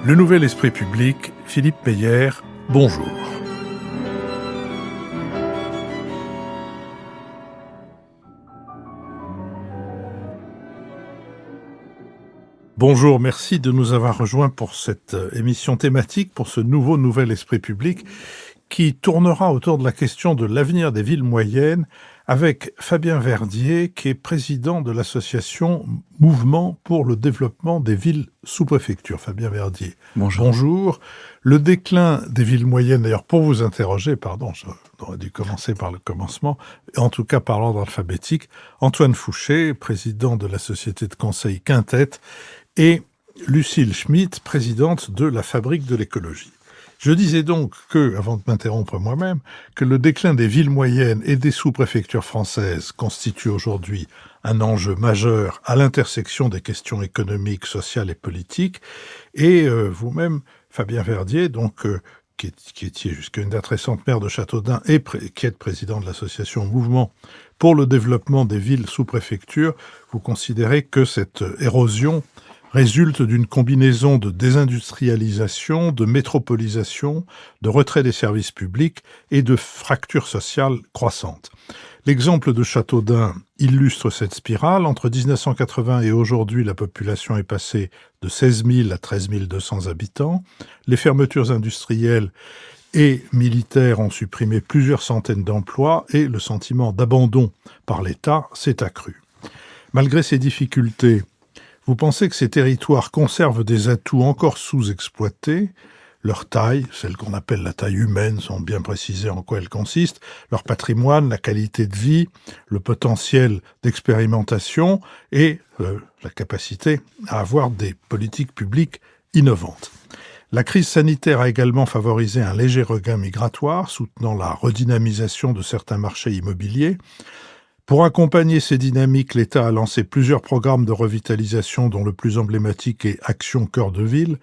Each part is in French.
Le Nouvel Esprit Public, Philippe Meyer, bonjour. Bonjour, merci de nous avoir rejoints pour cette émission thématique, pour ce Nouvel Esprit Public, qui tournera autour de la question de l'avenir des villes moyennes, avec Fabien Verdier, qui est président de l'association Mouvement pour le développement des villes sous-préfectures. Fabien Verdier, bonjour. Le déclin des villes moyennes, d'ailleurs pour vous interroger, j'aurais dû commencer par le commencement, en tout cas par l'ordre alphabétique, Antoine Fouché, président de la société de conseil Quintette, et Lucille Schmitt, présidente de la Fabrique de l'écologie. Je disais donc avant de m'interrompre moi-même, que le déclin des villes moyennes et des sous-préfectures françaises constitue aujourd'hui un enjeu majeur à l'intersection des questions économiques, sociales et politiques. Et vous-même, Fabien Verdier, qui étiez jusqu'à une date récente maire de Châteaudun et qui êtes président de l'association Mouvement pour le développement des villes sous-préfectures, vous considérez que cette érosion résulte d'une combinaison de désindustrialisation, de métropolisation, de retrait des services publics et de fractures sociales croissantes. L'exemple de Châteaudun illustre cette spirale. Entre 1980 et aujourd'hui, la population est passée de 16 000 à 13 200 habitants. Les fermetures industrielles et militaires ont supprimé plusieurs centaines d'emplois et le sentiment d'abandon par l'État s'est accru. Malgré ces difficultés, vous pensez que ces territoires conservent des atouts encore sous-exploités, leur taille, celle qu'on appelle la taille humaine, sans bien préciser en quoi elle consiste, leur patrimoine, la qualité de vie, le potentiel d'expérimentation et la capacité à avoir des politiques publiques innovantes. La crise sanitaire a également favorisé un léger regain migratoire, soutenant la redynamisation de certains marchés immobiliers. Pour accompagner ces dynamiques, l'État a lancé plusieurs programmes de revitalisation dont le plus emblématique est Action Cœur de Ville.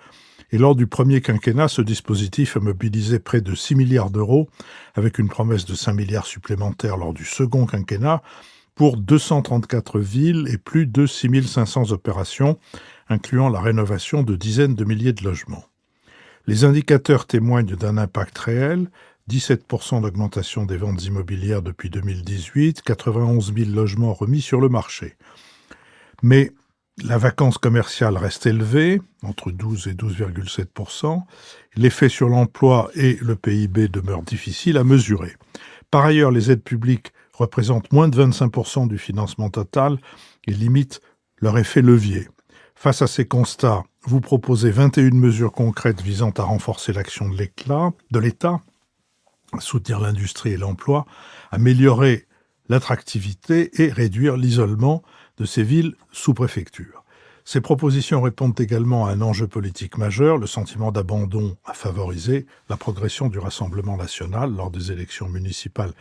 Et lors du premier quinquennat, ce dispositif a mobilisé près de 6 milliards d'euros avec une promesse de 5 milliards supplémentaires lors du second quinquennat pour 234 villes et plus de 6 500 opérations, incluant la rénovation de dizaines de milliers de logements. Les indicateurs témoignent d'un impact réel. 17% d'augmentation des ventes immobilières depuis 2018, 91 000 logements remis sur le marché. Mais la vacance commerciale reste élevée, entre 12 et 12,7%. L'effet sur l'emploi et le PIB demeurent difficiles à mesurer. Par ailleurs, les aides publiques représentent moins de 25% du financement total et limitent leur effet levier. Face à ces constats, vous proposez 21 mesures concrètes visant à renforcer l'action de l'État, soutenir l'industrie et l'emploi, améliorer l'attractivité et réduire l'isolement de ces villes sous-préfectures. Ces propositions répondent également à un enjeu politique majeur, le sentiment d'abandon a favorisé la progression du Rassemblement national. Lors des élections municipales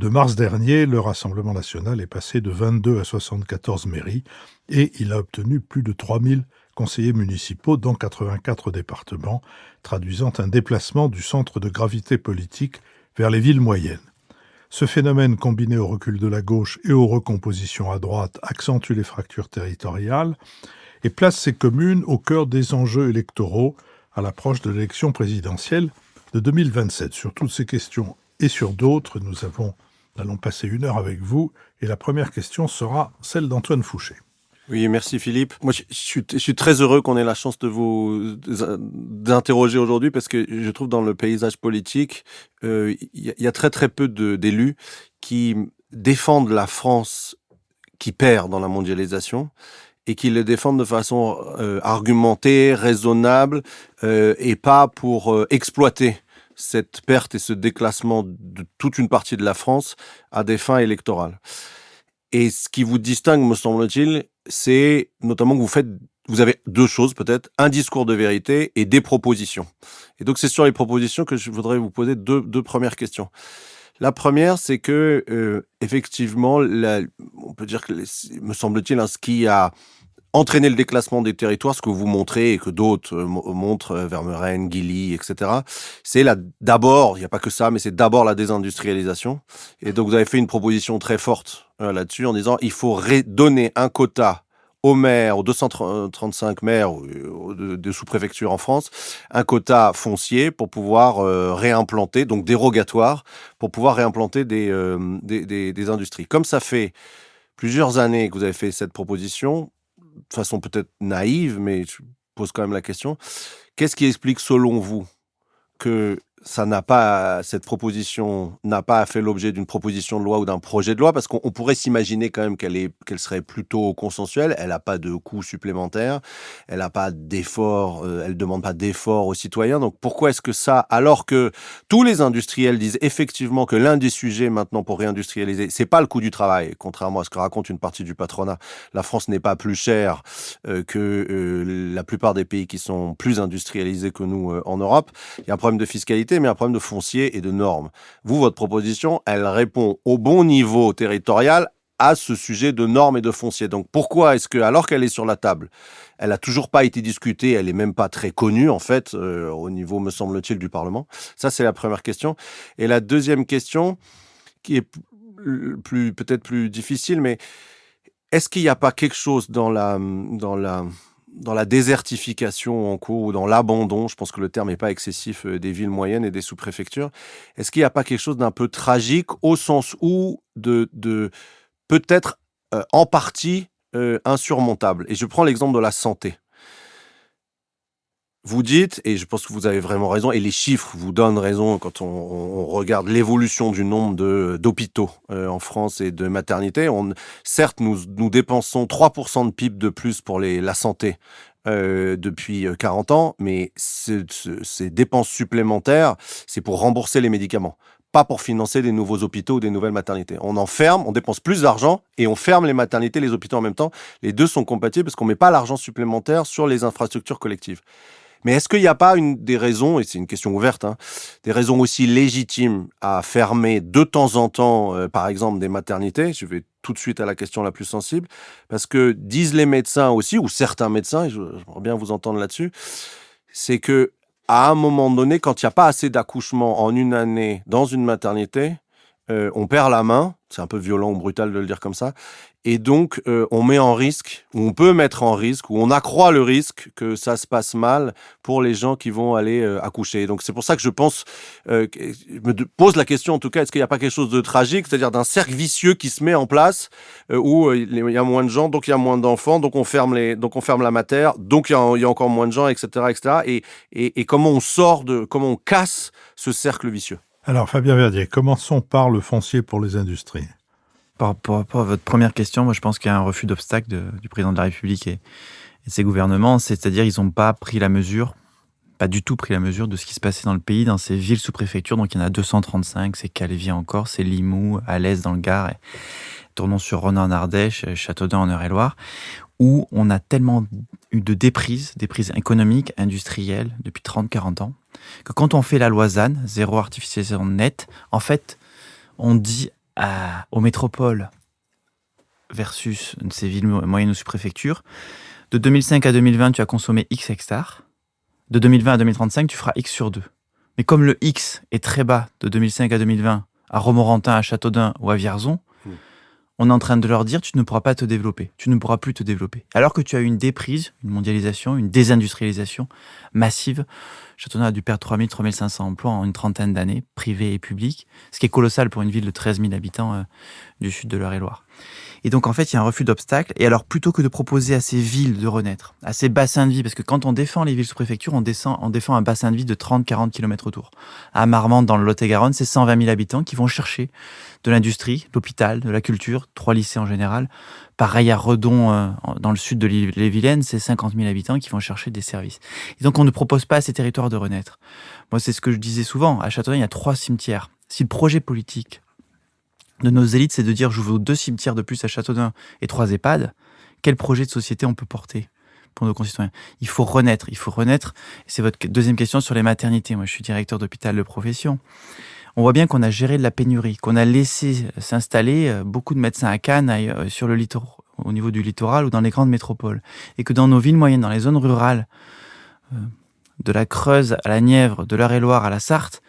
de mars dernier, le Rassemblement national est passé de 22 à 74 mairies et il a obtenu plus de 3000 conseillers municipaux dans 84 départements, traduisant un déplacement du centre de gravité politique vers les villes moyennes. Ce phénomène, combiné au recul de la gauche et aux recompositions à droite, accentue les fractures territoriales et place ces communes au cœur des enjeux électoraux à l'approche de l'élection présidentielle de 2027. Sur toutes ces questions et sur d'autres, nous allons passer 1 heure avec vous et la première question sera celle d'Antoine Fouché. Oui, merci Philippe. Moi, je suis très heureux qu'on ait la chance d'interroger aujourd'hui parce que je trouve dans le paysage politique, il y a très très peu d'élus qui défendent la France qui perd dans la mondialisation et qui le défendent de façon argumentée, raisonnable et pas pour exploiter cette perte et ce déclassement de toute une partie de la France à des fins électorales. Et ce qui vous distingue, me semble-t-il, c'est notamment que vous avez 2 choses peut-être, un discours de vérité et des propositions. Et donc c'est sur les propositions que je voudrais vous poser deux premières questions. La première, c'est que effectivement, on peut dire que me semble-t-il, ce qui a entraîné le déclassement des territoires, ce que vous montrez et que d'autres montrent, Vermeuren, Guilly, etc. C'est d'abord, il n'y a pas que ça, mais c'est d'abord la désindustrialisation. Et donc vous avez fait une proposition très forte là-dessus en disant il faut donner un quota aux maires, aux 235 maires de sous-préfectures en France, un quota foncier pour pouvoir réimplanter, donc dérogatoire, pour pouvoir réimplanter des industries. Comme ça fait plusieurs années que vous avez fait cette proposition, de façon peut-être naïve, mais je pose quand même la question, qu'est-ce qui explique selon vous que cette proposition n'a pas fait l'objet d'une proposition de loi ou d'un projet de loi, parce qu'on pourrait s'imaginer quand même qu'elle serait plutôt consensuelle. Elle n'a pas de coûts supplémentaires, elle n'a pas d'efforts, elle demande pas d'efforts aux citoyens. Donc pourquoi est-ce que ça, alors que tous les industriels disent effectivement que l'un des sujets maintenant pour réindustrialiser, c'est pas le coût du travail, contrairement à ce que raconte une partie du patronat. La France n'est pas plus chère que la plupart des pays qui sont plus industrialisés que nous en Europe. Il y a un problème de fiscalité, mais un problème de foncier et de normes. Vous, votre proposition, elle répond au bon niveau territorial à ce sujet de normes et de foncier. Donc pourquoi est-ce que, alors qu'elle est sur la table, elle n'a toujours pas été discutée, elle n'est même pas très connue en fait, au niveau, me semble-t-il, du Parlement? Ça, c'est la première question. Et la deuxième question, qui est peut-être plus difficile, mais est-ce qu'il n'y a pas quelque chose dans la désertification en cours ou dans l'abandon, je pense que le terme n'est pas excessif, des villes moyennes et des sous-préfectures, est-ce qu'il n'y a pas quelque chose d'un peu tragique au sens où de peut-être en partie insurmontable? Et je prends l'exemple de la santé. Vous dites, et je pense que vous avez vraiment raison, et les chiffres vous donnent raison quand on regarde l'évolution du nombre d'hôpitaux en France et de maternités. Certes, nous dépensons 3% de PIB de plus pour la santé depuis 40 ans, mais ces dépenses supplémentaires, c'est pour rembourser les médicaments, pas pour financer des nouveaux hôpitaux ou des nouvelles maternités. On dépense plus d'argent et on ferme les maternités, les hôpitaux en même temps. Les deux sont compatibles parce qu'on met pas l'argent supplémentaire sur les infrastructures collectives. Mais est-ce qu'il n'y a pas des raisons, et c'est une question ouverte, hein, des raisons aussi légitimes à fermer de temps en temps, par exemple, des maternités? Je vais tout de suite à la question la plus sensible, parce que disent les médecins aussi, ou certains médecins, et j'aimerais bien vous entendre là-dessus, c'est que à un moment donné, quand il n'y a pas assez d'accouchements en une année dans une maternité, on perd la main, c'est un peu violent ou brutal de le dire comme ça, et donc on met en risque, ou on peut mettre en risque, ou on accroît le risque que ça se passe mal pour les gens qui vont aller accoucher. Donc c'est pour ça que je pense, je me pose la question en tout cas, est-ce qu'il n'y a pas quelque chose de tragique, c'est-à-dire d'un cercle vicieux qui se met en place, où il y a moins de gens, donc il y a moins d'enfants, donc on ferme la mater, donc il y a encore moins de gens, etc., etc. Et comment comment on casse ce cercle vicieux? Alors, Fabien Verdier, commençons par le foncier pour les industries. Par rapport à votre première question, moi je pense qu'il y a un refus d'obstacle du président de la République et de ses gouvernements, c'est-à-dire ils n'ont pas pris la mesure, pas du tout pris la mesure de ce qui se passait dans le pays, dans ces villes sous-préfectures. Donc il y en a 235, c'est Calvi en Corse, c'est Limoux, Alès dans le Gard, et Tournon-sur-Rhône en Ardèche, Châteaudun en Eure-et-Loire, où on a tellement eu de déprises économiques, industrielles, depuis 30-40 ans, que quand on fait la loi ZAN, zéro artificialisation nette, en fait, on dit aux métropoles versus ces villes moyennes ou sous-préfectures, de 2005 à 2020, tu as consommé X hectares, de 2020 à 2035, tu feras X sur 2. Mais comme le X est très bas de 2005 à 2020, à Romorantin, à Châteaudun ou à Vierzon, on est en train de leur dire, tu ne pourras pas te développer, tu ne pourras plus te développer. Alors que tu as eu une déprise, une mondialisation, une désindustrialisation massive. Châteaudun a dû perdre 3000, 3500 emplois en une trentaine d'années, privés et publics, ce qui est colossal pour une ville de 13 000 habitants du sud de l'Eure-et-Loire. Et donc, en fait, il y a un refus d'obstacle. Et alors, plutôt que de proposer à ces villes de renaître, à ces bassins de vie, parce que quand on défend les villes sous-préfectures, on défend un bassin de vie de 30-40 km autour. À Marmande, dans le Lot-et-Garonne, c'est 120 000 habitants qui vont chercher de l'industrie, de l'hôpital, de la culture, 3 lycées en général. Pareil à Redon, dans le sud de l'Ille-et-Vilaine, c'est 50 000 habitants qui vont chercher des services. Et donc, on ne propose pas à ces territoires de renaître. Moi, c'est ce que je disais souvent. À Châteaudun, il y a 3 cimetières. Si le projet politique de nos élites, c'est de dire je veux 2 cimetières de plus à Châteaudun et 3 EHPAD, quel projet de société on peut porter pour nos concitoyens? Il faut renaître. Et c'est votre deuxième question sur les maternités. Moi, je suis directeur d'hôpital de profession. On voit bien qu'on a géré de la pénurie, qu'on a laissé s'installer beaucoup de médecins à Cannes, sur le littoral, au niveau du littoral ou dans les grandes métropoles. Et que dans nos villes moyennes, dans les zones rurales, de la Creuse à la Nièvre, de l'Eure-et-Loire à la Sarthe,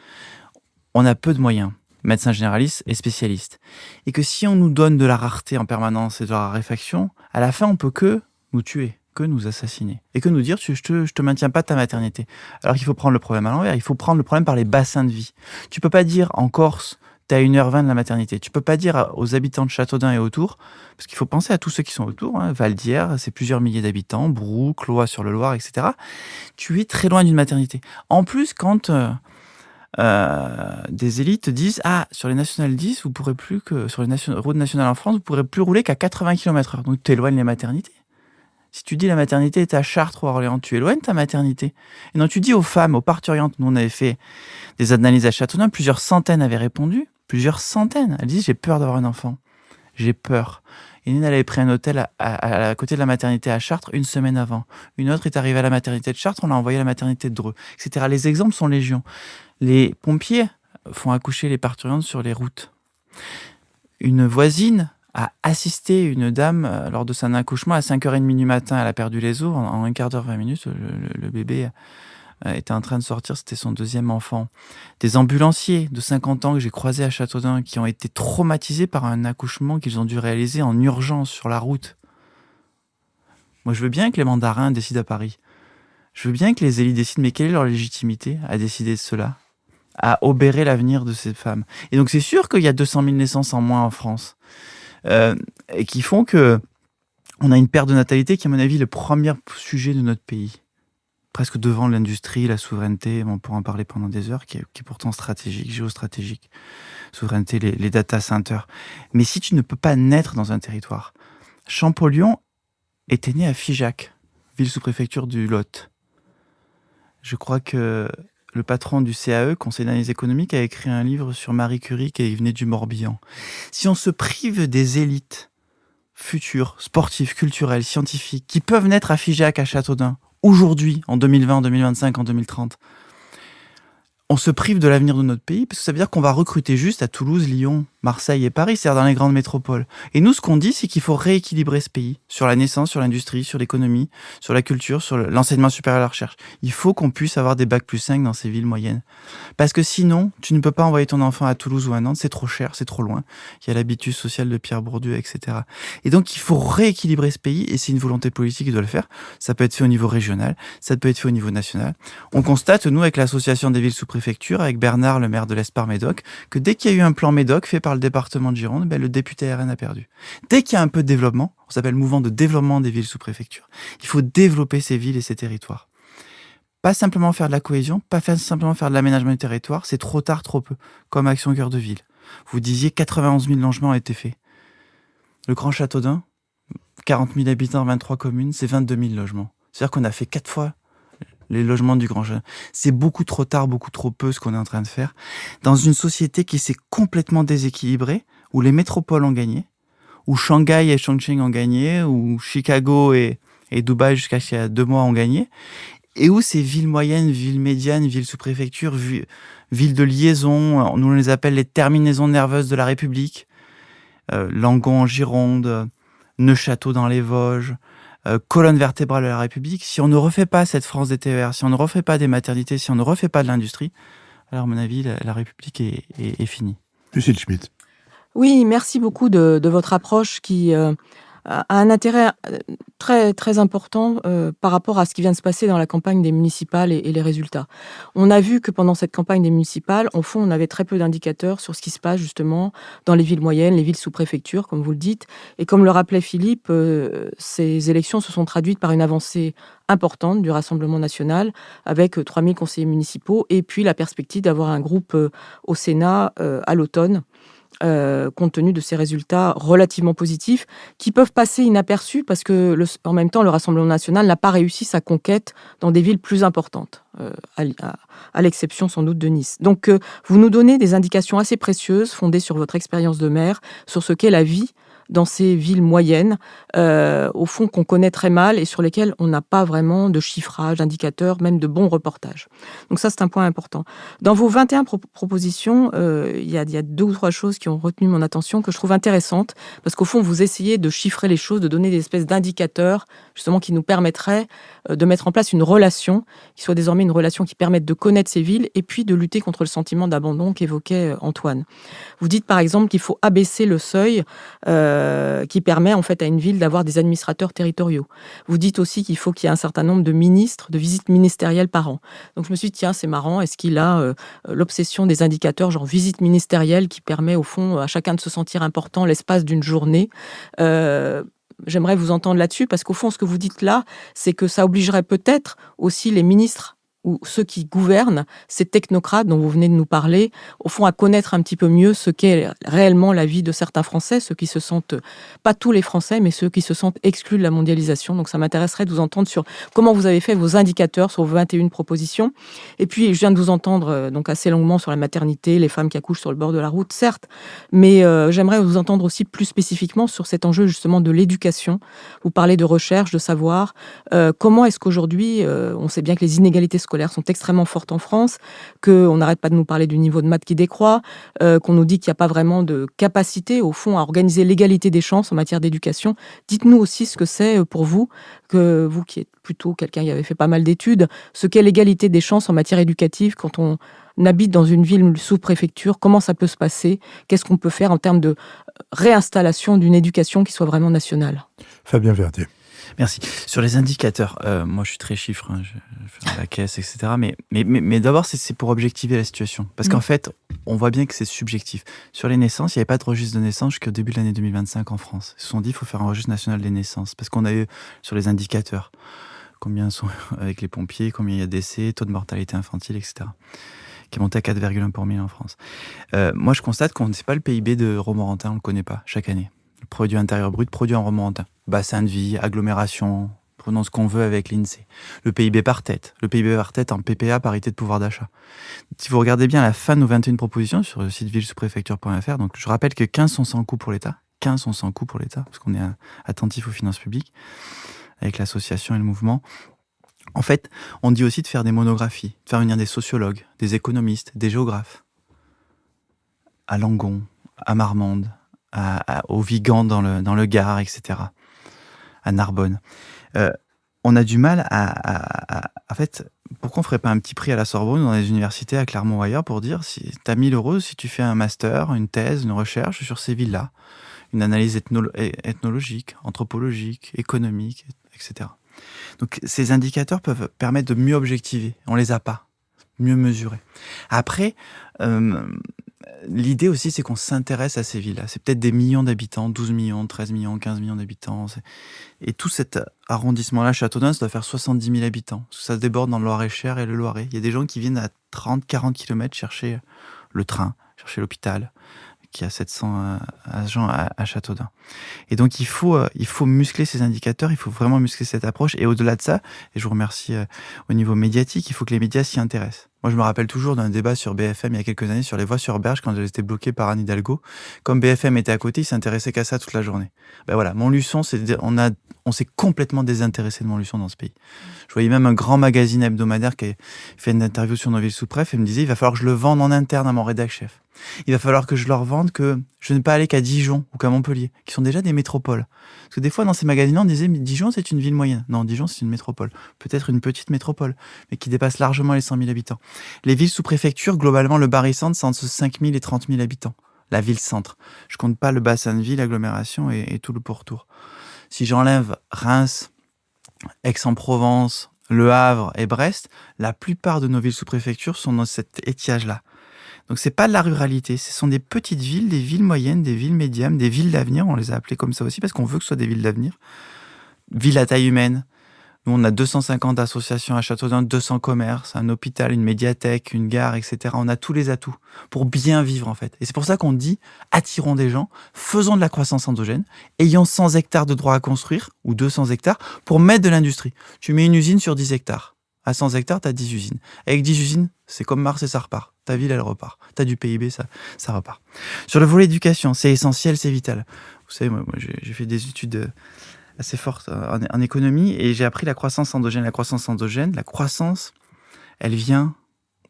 on a peu de moyens, médecins généralistes et spécialistes. Et que si on nous donne de la rareté en permanence et de la raréfaction, à la fin, on peut que nous tuer, que nous assassiner. Et que nous dire, je te maintiens pas ta maternité. Alors qu'il faut prendre le problème à l'envers, il faut prendre le problème par les bassins de vie. Tu peux pas dire en Corse, t'es à 1h20 de la maternité. Tu peux pas dire aux habitants de Châteaudun et autour, parce qu'il faut penser à tous ceux qui sont autour, Valdière, c'est plusieurs milliers d'habitants, Brou, Cloix-sur-le-Loir, etc. Tu es très loin d'une maternité. En plus, quand des élites disent sur les nationales 10, vous pourrez plus que sur les routes nationales en France, vous pourrez plus rouler qu'à 80 km/h. Donc tu éloignes les maternités. Si tu dis la maternité est à Chartres ou à Orléans, tu éloignes ta maternité. Et donc tu dis aux femmes, aux parturientes, nous on avait fait des analyses à Châteaudun, plusieurs centaines avaient répondu, plusieurs centaines. Elles disent j'ai peur d'avoir un enfant, j'ai peur. Et une, elle avait pris un hôtel à côté de la maternité à Chartres une semaine avant. Une autre est arrivée à la maternité de Chartres, on l'a envoyée à la maternité de Dreux, etc. Les exemples sont légion. Les pompiers font accoucher les parturientes sur les routes. Une voisine a assisté une dame lors de son accouchement à 5h30 du matin. Elle a perdu les os. En un quart d'heure, 20 minutes, le bébé était en train de sortir. C'était son deuxième enfant. Des ambulanciers de 50 ans que j'ai croisés à Châteaudun qui ont été traumatisés par un accouchement qu'ils ont dû réaliser en urgence sur la route. Moi, je veux bien que les mandarins décident à Paris. Je veux bien que les élites décident, mais quelle est leur légitimité à décider de cela, à obérer l'avenir de ces femmes? Et donc, c'est sûr qu'il y a 200 000 naissances en moins en France. Et qui font que on a une perte de natalité qui est, à mon avis, le premier sujet de notre pays. Presque devant l'industrie, la souveraineté, on pourra en parler pendant des heures, qui est pourtant stratégique, géostratégique. Souveraineté, les data centers. Mais si tu ne peux pas naître dans un territoire, Champollion était né à Figeac, ville sous-préfecture du Lot. Je crois que le patron du CAE, Conseil d'analyse économique, a écrit un livre sur Marie Curie qui venait du Morbihan. Si on se prive des élites futures, sportives, culturelles, scientifiques, qui peuvent naître à Figeac, à Châteaudun, aujourd'hui, en 2020, en 2025, en 2030, on se prive de l'avenir de notre pays, parce que ça veut dire qu'on va recruter juste à Toulouse, Lyon, Marseille et Paris, c'est-à-dire dans les grandes métropoles. Et nous, ce qu'on dit, c'est qu'il faut rééquilibrer ce pays, sur la naissance, sur l'industrie, sur l'économie, sur la culture, sur l'enseignement supérieur à la recherche. Il faut qu'on puisse avoir des bac+5 dans ces villes moyennes. Parce que sinon, tu ne peux pas envoyer ton enfant à Toulouse ou à Nantes, c'est trop cher, c'est trop loin. Il y a l'habitus social de Pierre Bourdieu, etc. Et donc, il faut rééquilibrer ce pays, et c'est une volonté politique qui doit le faire. Ça peut être fait au niveau régional, ça peut être fait au niveau national. On constate, nous, avec l'association des villes sous-préfecture, avec Bernard, le maire de l'Espar-Médoc, que dès qu'il y a eu un plan Médoc fait par le département de Gironde, le député RN a perdu. Dès qu'il y a un peu de développement, on s'appelle mouvement de développement des villes sous-préfecture, il faut développer ces villes et ces territoires. Pas simplement faire de la cohésion, pas simplement faire de l'aménagement du territoire, c'est trop tard, trop peu, comme Action Cœur de Ville. Vous disiez 91 000 logements ont été faits. Le Grand Châteaudun, 40 000 habitants, 23 communes, c'est 22 000 logements. C'est-à-dire qu'on a fait 4 fois les logements du Grand Châteaudun. C'est beaucoup trop tard, beaucoup trop peu ce qu'on est en train de faire. Dans une société qui s'est complètement déséquilibrée, où les métropoles ont gagné, où Shanghai et Chongqing ont gagné, où Chicago et Dubaï jusqu'à il y a 2 mois ont gagné, et où ces villes moyennes, villes médianes, villes sous-préfecture, villes de liaison, nous on les appelle les terminaisons nerveuses de la République, Langon en Gironde, Neufchâteau dans les Vosges, colonne vertébrale de la République, si on ne refait pas cette France des TER, si on ne refait pas des maternités, si on ne refait pas de l'industrie, alors à mon avis, la République est finie. Lucile Schmitt. Oui, merci beaucoup de votre approche qui a un intérêt très, très important par rapport à ce qui vient de se passer dans la campagne des municipales et les résultats. On a vu que pendant cette campagne des municipales, au fond, on avait très peu d'indicateurs sur ce qui se passe justement dans les villes moyennes, les villes sous-préfectures, comme vous le dites. Et comme le rappelait Philippe, ces élections se sont traduites par une avancée importante du Rassemblement national, avec 3000 conseillers municipaux, et puis la perspective d'avoir un groupe au Sénat à l'automne, compte tenu de ces résultats relativement positifs, qui peuvent passer inaperçus parce que, en même temps, le Rassemblement national n'a pas réussi sa conquête dans des villes plus importantes, à l'exception sans doute de Nice. Donc, vous nous donnez des indications assez précieuses, fondées sur votre expérience de maire, sur ce qu'est la vie dans ces villes moyennes, au fond qu'on connaît très mal et sur lesquelles on n'a pas vraiment de chiffrage, d'indicateurs, même de bons reportages. Donc ça, c'est un point important. Dans vos 21 propositions, il y a 2 ou 3 choses qui ont retenu mon attention, que je trouve intéressantes, parce qu'au fond, vous essayez de chiffrer les choses, de donner des espèces d'indicateurs justement qui nous permettrait de mettre en place une relation, qui soit désormais une relation qui permette de connaître ces villes et puis de lutter contre le sentiment d'abandon qu'évoquait Antoine. Vous dites par exemple qu'il faut abaisser le seuil qui permet en fait à une ville d'avoir des administrateurs territoriaux. Vous dites aussi qu'il faut qu'il y ait un certain nombre de ministres, de visites ministérielles par an. Donc je me suis dit, tiens, c'est marrant, est-ce qu'il a l'obsession des indicateurs, genre visite ministérielle, qui permet au fond à chacun de se sentir important l'espace d'une journée. J'aimerais vous entendre là-dessus, parce qu'au fond, ce que vous dites là, c'est que ça obligerait peut-être aussi les ministres ou ceux qui gouvernent, ces technocrates dont vous venez de nous parler, au fond, à connaître un petit peu mieux ce qu'est réellement la vie de certains Français, ceux qui se sentent, pas tous les Français, mais ceux qui se sentent exclus de la mondialisation. Donc ça m'intéresserait de vous entendre sur comment vous avez fait vos indicateurs sur vos 21 propositions. Et puis, je viens de vous entendre donc assez longuement sur la maternité, les femmes qui accouchent sur le bord de la route, certes, mais j'aimerais vous entendre aussi plus spécifiquement sur cet enjeu justement de l'éducation. Vous parlez de recherche, de savoir. Comment est-ce qu'aujourd'hui, on sait bien que les inégalités scolaires sont extrêmement fortes en France, qu'on n'arrête pas de nous parler du niveau de maths qui décroît, qu'on nous dit qu'il n'y a pas vraiment de capacité, au fond, à organiser l'égalité des chances en matière d'éducation. Dites-nous aussi ce que c'est pour vous, que vous qui êtes plutôt quelqu'un qui avait fait pas mal d'études, ce qu'est l'égalité des chances en matière éducative quand on habite dans une ville sous-préfecture, comment ça peut se passer, qu'est-ce qu'on peut faire en termes de réinstallation d'une éducation qui soit vraiment nationale. Fabien Verdier. Merci. Sur les indicateurs, moi je suis très chiffre, je fais la caisse, etc. Mais d'abord, c'est pour objectiver la situation. Parce qu'en fait, on voit bien que c'est subjectif. Sur les naissances, il n'y avait pas de registre de naissance jusqu'au début de l'année 2025 en France. Ils se sont dit, il faut faire un registre national des naissances. Parce qu'on a eu sur les indicateurs, combien sont avec les pompiers, combien il y a de décès, taux de mortalité infantile, etc. Qui est monté à 4,1 pour 1000 en France. Moi, je constate qu'on ne sait pas le PIB de Romorantin, on ne le connaît pas chaque année. Le produit intérieur brut produit en Romorantin. Bassin de vie, agglomération, prenons ce qu'on veut avec l'INSEE. Le PIB par tête en PPA, parité de pouvoir d'achat. Si vous regardez bien la fin de nos 21 propositions sur le site ville-sous-préfecture.fr, donc je rappelle que 15 sont sans coût pour l'État, parce qu'on est attentif aux finances publiques, avec l'association et le mouvement. En fait, on dit aussi de faire des monographies, de faire venir des sociologues, des économistes, des géographes, à Langon, à Marmande, au Vigan dans le Gard, etc., à Narbonne. On a du mal en fait, pourquoi on ne ferait pas un petit prix à la Sorbonne ou dans les universités à Clermont ou ailleurs pour dire si tu as 1000 € si tu fais un master, une thèse, une recherche sur ces villes-là, une analyse ethnologique, anthropologique, économique, etc. Donc ces indicateurs peuvent permettre de mieux objectiver. On les a pas. Mieux mesurer. Après, l'idée aussi, c'est qu'on s'intéresse à ces villes-là. C'est peut-être des millions d'habitants, 12 millions, 13 millions, 15 millions d'habitants. Et tout cet arrondissement-là, Châteaudun, ça doit faire 70 000 habitants. Parce que ça se déborde dans le Loir-et-Cher et le Loiret. Il y a des gens qui viennent à 30-40 km chercher le train, chercher l'hôpital, qui a 700 agents à Châteaudun. Et donc, il faut muscler ces indicateurs, il faut vraiment muscler cette approche. Et au-delà de ça, et je vous remercie au niveau médiatique, il faut que les médias s'y intéressent. Moi, je me rappelle toujours d'un débat sur BFM il y a quelques années sur les voies sur berge quand elles étaient bloquées par Anne Hidalgo. Comme BFM était à côté, ils s'intéressaient qu'à ça toute la journée. Ben voilà, Montluçon, on s'est complètement désintéressé de Montluçon dans ce pays. Je voyais même un grand magazine hebdomadaire qui a fait une interview sur nos villes sous-préf et me disait il va falloir que je le vende en interne à mon rédac-chef. Il va falloir que je leur vende que je n'ai pas aller qu'à Dijon ou qu'à Montpellier, qui sont déjà des métropoles. Parce que des fois, dans ces magazines-là, on disait mais Dijon, c'est une ville moyenne. Non, Dijon, c'est une métropole. Peut-être une petite métropole, mais qui dépasse largement les 100 000 habitants. Les villes sous préfecture, globalement, le barycentre, c'est entre 5 000 et 30 000 habitants. La ville-centre. Je compte pas le bassin de vie, l'agglomération et tout le pourtour. Si j'enlève Reims, Aix-en-Provence, Le Havre et Brest, la plupart de nos villes sous préfecture sont dans cet étiage-là. Donc c'est pas de la ruralité, ce sont des petites villes, des villes moyennes, des villes médianes, des villes d'avenir, on les a appelées comme ça aussi parce qu'on veut que ce soit des villes d'avenir. Villes à taille humaine. Nous on a 250 associations à Châteaudun, 200 commerces, un hôpital, une médiathèque, une gare, etc. On a tous les atouts pour bien vivre en fait. Et c'est pour ça qu'on dit attirons des gens, faisons de la croissance endogène, ayons 100 hectares de droits à construire ou 200 hectares pour mettre de l'industrie. Tu mets une usine sur 10 hectares. À 100 hectares, tu as 10 usines. Avec 10 usines, c'est comme Mars et ça repart. Ta ville, elle repart. Tu as du PIB, ça repart. Sur le volet éducation, c'est essentiel, c'est vital. Vous savez, moi j'ai fait des études assez fortes en économie et j'ai appris la croissance endogène. La croissance, elle vient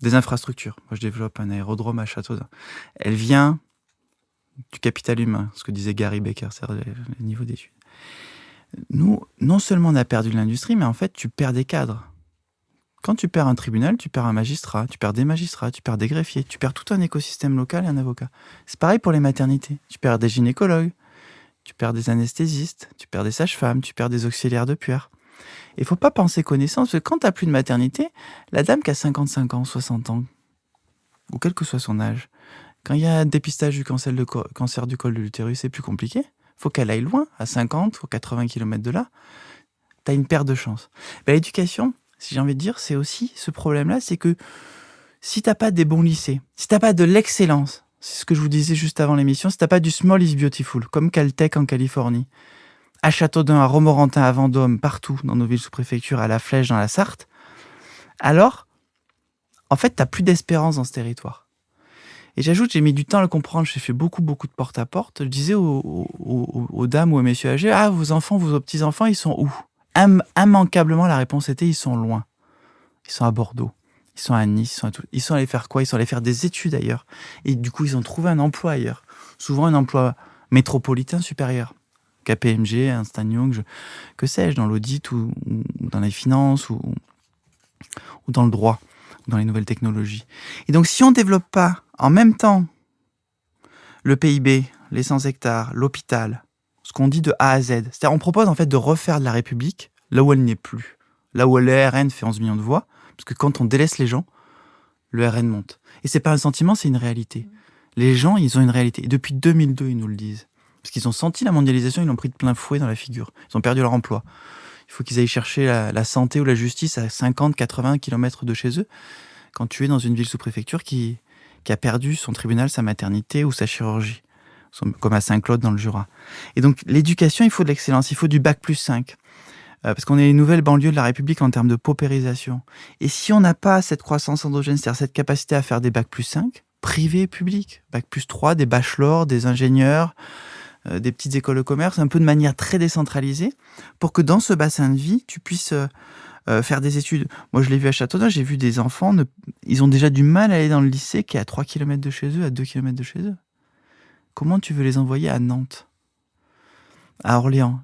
des infrastructures. Moi, je développe un aérodrome à Châteaudun. Elle vient du capital humain, ce que disait Gary Becker, c'est-à-dire le niveau d'études. Nous, non seulement on a perdu de l'industrie, mais en fait, tu perds des cadres. Quand tu perds un tribunal, tu perds un magistrat, tu perds des magistrats, tu perds des greffiers, tu perds tout un écosystème local et un avocat. C'est pareil pour les maternités. Tu perds des gynécologues, tu perds des anesthésistes, tu perds des sages-femmes, tu perds des auxiliaires de puère. Il ne faut pas penser connaissance, parce que quand tu n'as plus de maternité, la dame qui a 55 ans, 60 ans, ou quel que soit son âge, quand il y a un dépistage du cancer du col de l'utérus, c'est plus compliqué. Il faut qu'elle aille loin, à 50 ou 80 km de là. Tu as une perte de chance. L'éducation, si j'ai envie de dire, c'est aussi ce problème-là, c'est que si tu n'as pas des bons lycées, si tu n'as pas de l'excellence, c'est ce que je vous disais juste avant l'émission, si tu n'as pas du small is beautiful, comme Caltech en Californie, à Châteaudun, à Romorantin, à Vendôme, partout dans nos villes sous-préfectures, à La Flèche, dans la Sarthe, alors, en fait, tu n'as plus d'espérance dans ce territoire. Et j'ajoute, j'ai mis du temps à le comprendre, j'ai fait beaucoup de porte-à-porte. Je disais aux dames ou aux messieurs âgés, ah, vos enfants, vos petits-enfants, ils sont où ? Immanquablement, la réponse était, ils sont loin. Ils sont à Bordeaux, ils sont à Nice, ils sont allés faire quoi ? Ils sont allés faire des études ailleurs. Et du coup, ils ont trouvé un emploi ailleurs. Souvent un emploi métropolitain supérieur. KPMG, Ernst & Young, que sais-je, dans l'audit ou dans les finances ou dans le droit, ou dans les nouvelles technologies. Et donc, si on ne développe pas en même temps le PIB, les 100 hectares, l'hôpital, ce qu'on dit de A à Z, c'est-à-dire on propose en fait de refaire de la République là où elle n'est plus, là où le RN fait 11 millions de voix, parce que quand on délaisse les gens, le RN monte. Et c'est pas un sentiment, c'est une réalité. Les gens, ils ont une réalité. Et depuis 2002, ils nous le disent. Parce qu'ils ont senti la mondialisation, ils l'ont pris de plein fouet dans la figure. Ils ont perdu leur emploi. Il faut qu'ils aillent chercher la santé ou la justice à 50, 80 km de chez eux. Quand tu es dans une ville sous-préfecture qui a perdu son tribunal, sa maternité ou sa chirurgie, comme à Saint-Claude dans le Jura. Et donc, l'éducation, il faut de l'excellence, il faut du bac+5. Parce qu'on est les nouvelles banlieues de la République en termes de paupérisation. Et si on n'a pas cette croissance endogène, c'est-à-dire cette capacité à faire des bac+5, privé et public, bac+3, des bachelors, des ingénieurs, des petites écoles de commerce, un peu de manière très décentralisée, pour que dans ce bassin de vie, tu puisses faire des études. Moi, je l'ai vu à Châteaudun, j'ai vu des enfants, ils ont déjà du mal à aller dans le lycée qui est à 3 km de chez eux, à 2 km de chez eux. Comment tu veux les envoyer à Nantes, à Orléans ?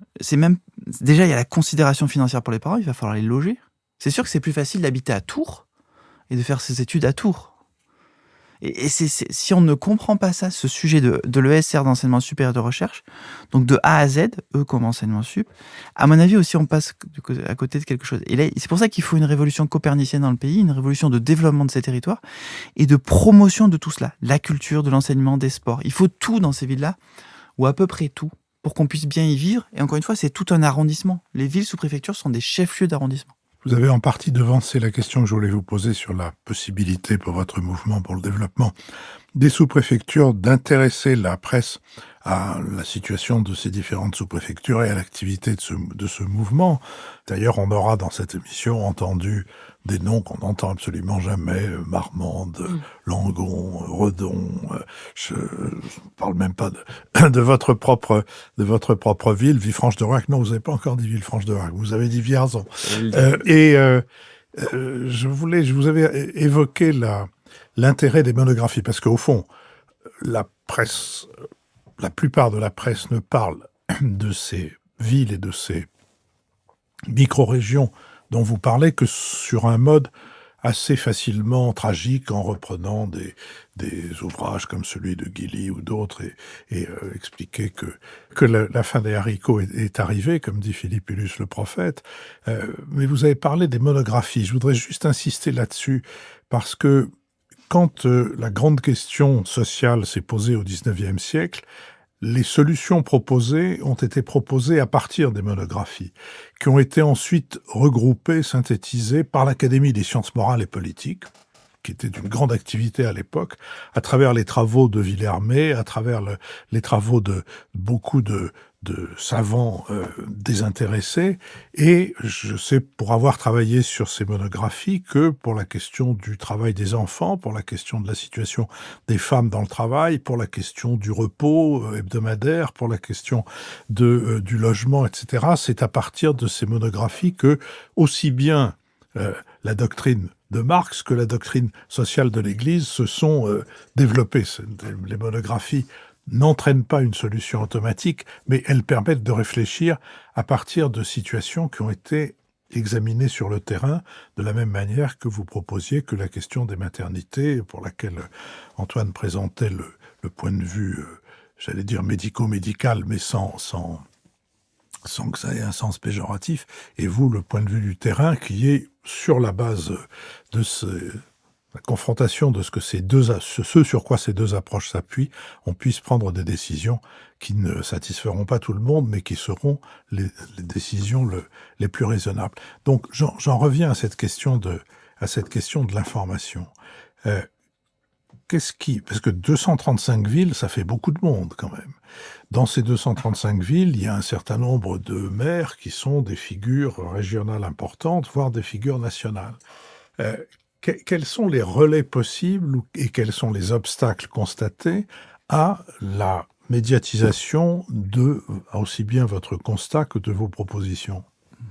Déjà, il y a la considération financière pour les parents, il va falloir les loger. C'est sûr que c'est plus facile d'habiter à Tours et de faire ses études à Tours. Et si on ne comprend pas ça, ce sujet de l'ESR, d'enseignement supérieur de recherche, donc de A à Z, comme enseignement sup, à mon avis aussi on passe à côté de quelque chose. Et là, c'est pour ça qu'il faut une révolution copernicienne dans le pays, une révolution de développement de ces territoires et de promotion de tout cela, la culture, de l'enseignement, des sports. Il faut tout dans ces villes-là, ou à peu près tout, pour qu'on puisse bien y vivre. Et encore une fois, c'est tout un arrondissement. Les villes sous-préfectures sont des chefs-lieux d'arrondissement. Vous avez en partie devancé la question que je voulais vous poser sur la possibilité pour votre mouvement pour le développement des sous-préfectures d'intéresser la presse à la situation de ces différentes sous-préfectures et à l'activité de ce mouvement. D'ailleurs, on aura dans cette émission entendu des noms qu'on n'entend absolument jamais, Marmande, Langon, Redon, je parle même pas de votre propre ville, Villefranche-de-Rouergue. Non, vous n'avez pas encore dit Villefranche-de-Rouergue, vous avez dit Vierzon. Je vous avais évoqué l'intérêt des monographies, parce qu'au fond, la plupart de la presse ne parle de ces villes et de ces micro-régions dont vous parlez que sur un mode assez facilement tragique, en reprenant des ouvrages comme celui de Guilly ou d'autres et expliquer que la fin des haricots est arrivée, comme dit Philippe Ullus le prophète. Mais vous avez parlé des monographies. Je voudrais juste insister là-dessus, parce que quand la grande question sociale s'est posée au XIXe siècle, les solutions proposées ont été proposées à partir des monographies, qui ont été ensuite regroupées, synthétisées par l'Académie des sciences morales et politiques, qui était d'une grande activité à l'époque, à travers les travaux de Villermé, à travers les travaux de beaucoup de savants désintéressés. Et je sais, pour avoir travaillé sur ces monographies, que pour la question du travail des enfants, pour la question de la situation des femmes dans le travail, pour la question du repos hebdomadaire, pour la question du logement, etc., c'est à partir de ces monographies que aussi bien la doctrine de Marx que la doctrine sociale de l'Église se sont développées. Les monographies n'entraînent pas une solution automatique, mais elles permettent de réfléchir à partir de situations qui ont été examinées sur le terrain, de la même manière que vous proposiez que la question des maternités, pour laquelle Antoine présentait le point de vue, j'allais dire médico-médical, mais sans que ça ait un sens péjoratif, et vous, le point de vue du terrain, qui est sur la base de la confrontation de ce sur quoi ces deux approches s'appuient, on puisse prendre des décisions qui ne satisferont pas tout le monde, mais qui seront les décisions les plus raisonnables. Donc, j'en reviens à cette question de l'information. Parce que 235 villes, ça fait beaucoup de monde quand même. Dans ces 235 villes, il y a un certain nombre de maires qui sont des figures régionales importantes, voire des figures nationales. Quels sont les relais possibles et quels sont les obstacles constatés à la médiatisation de aussi bien votre constat que de vos propositions?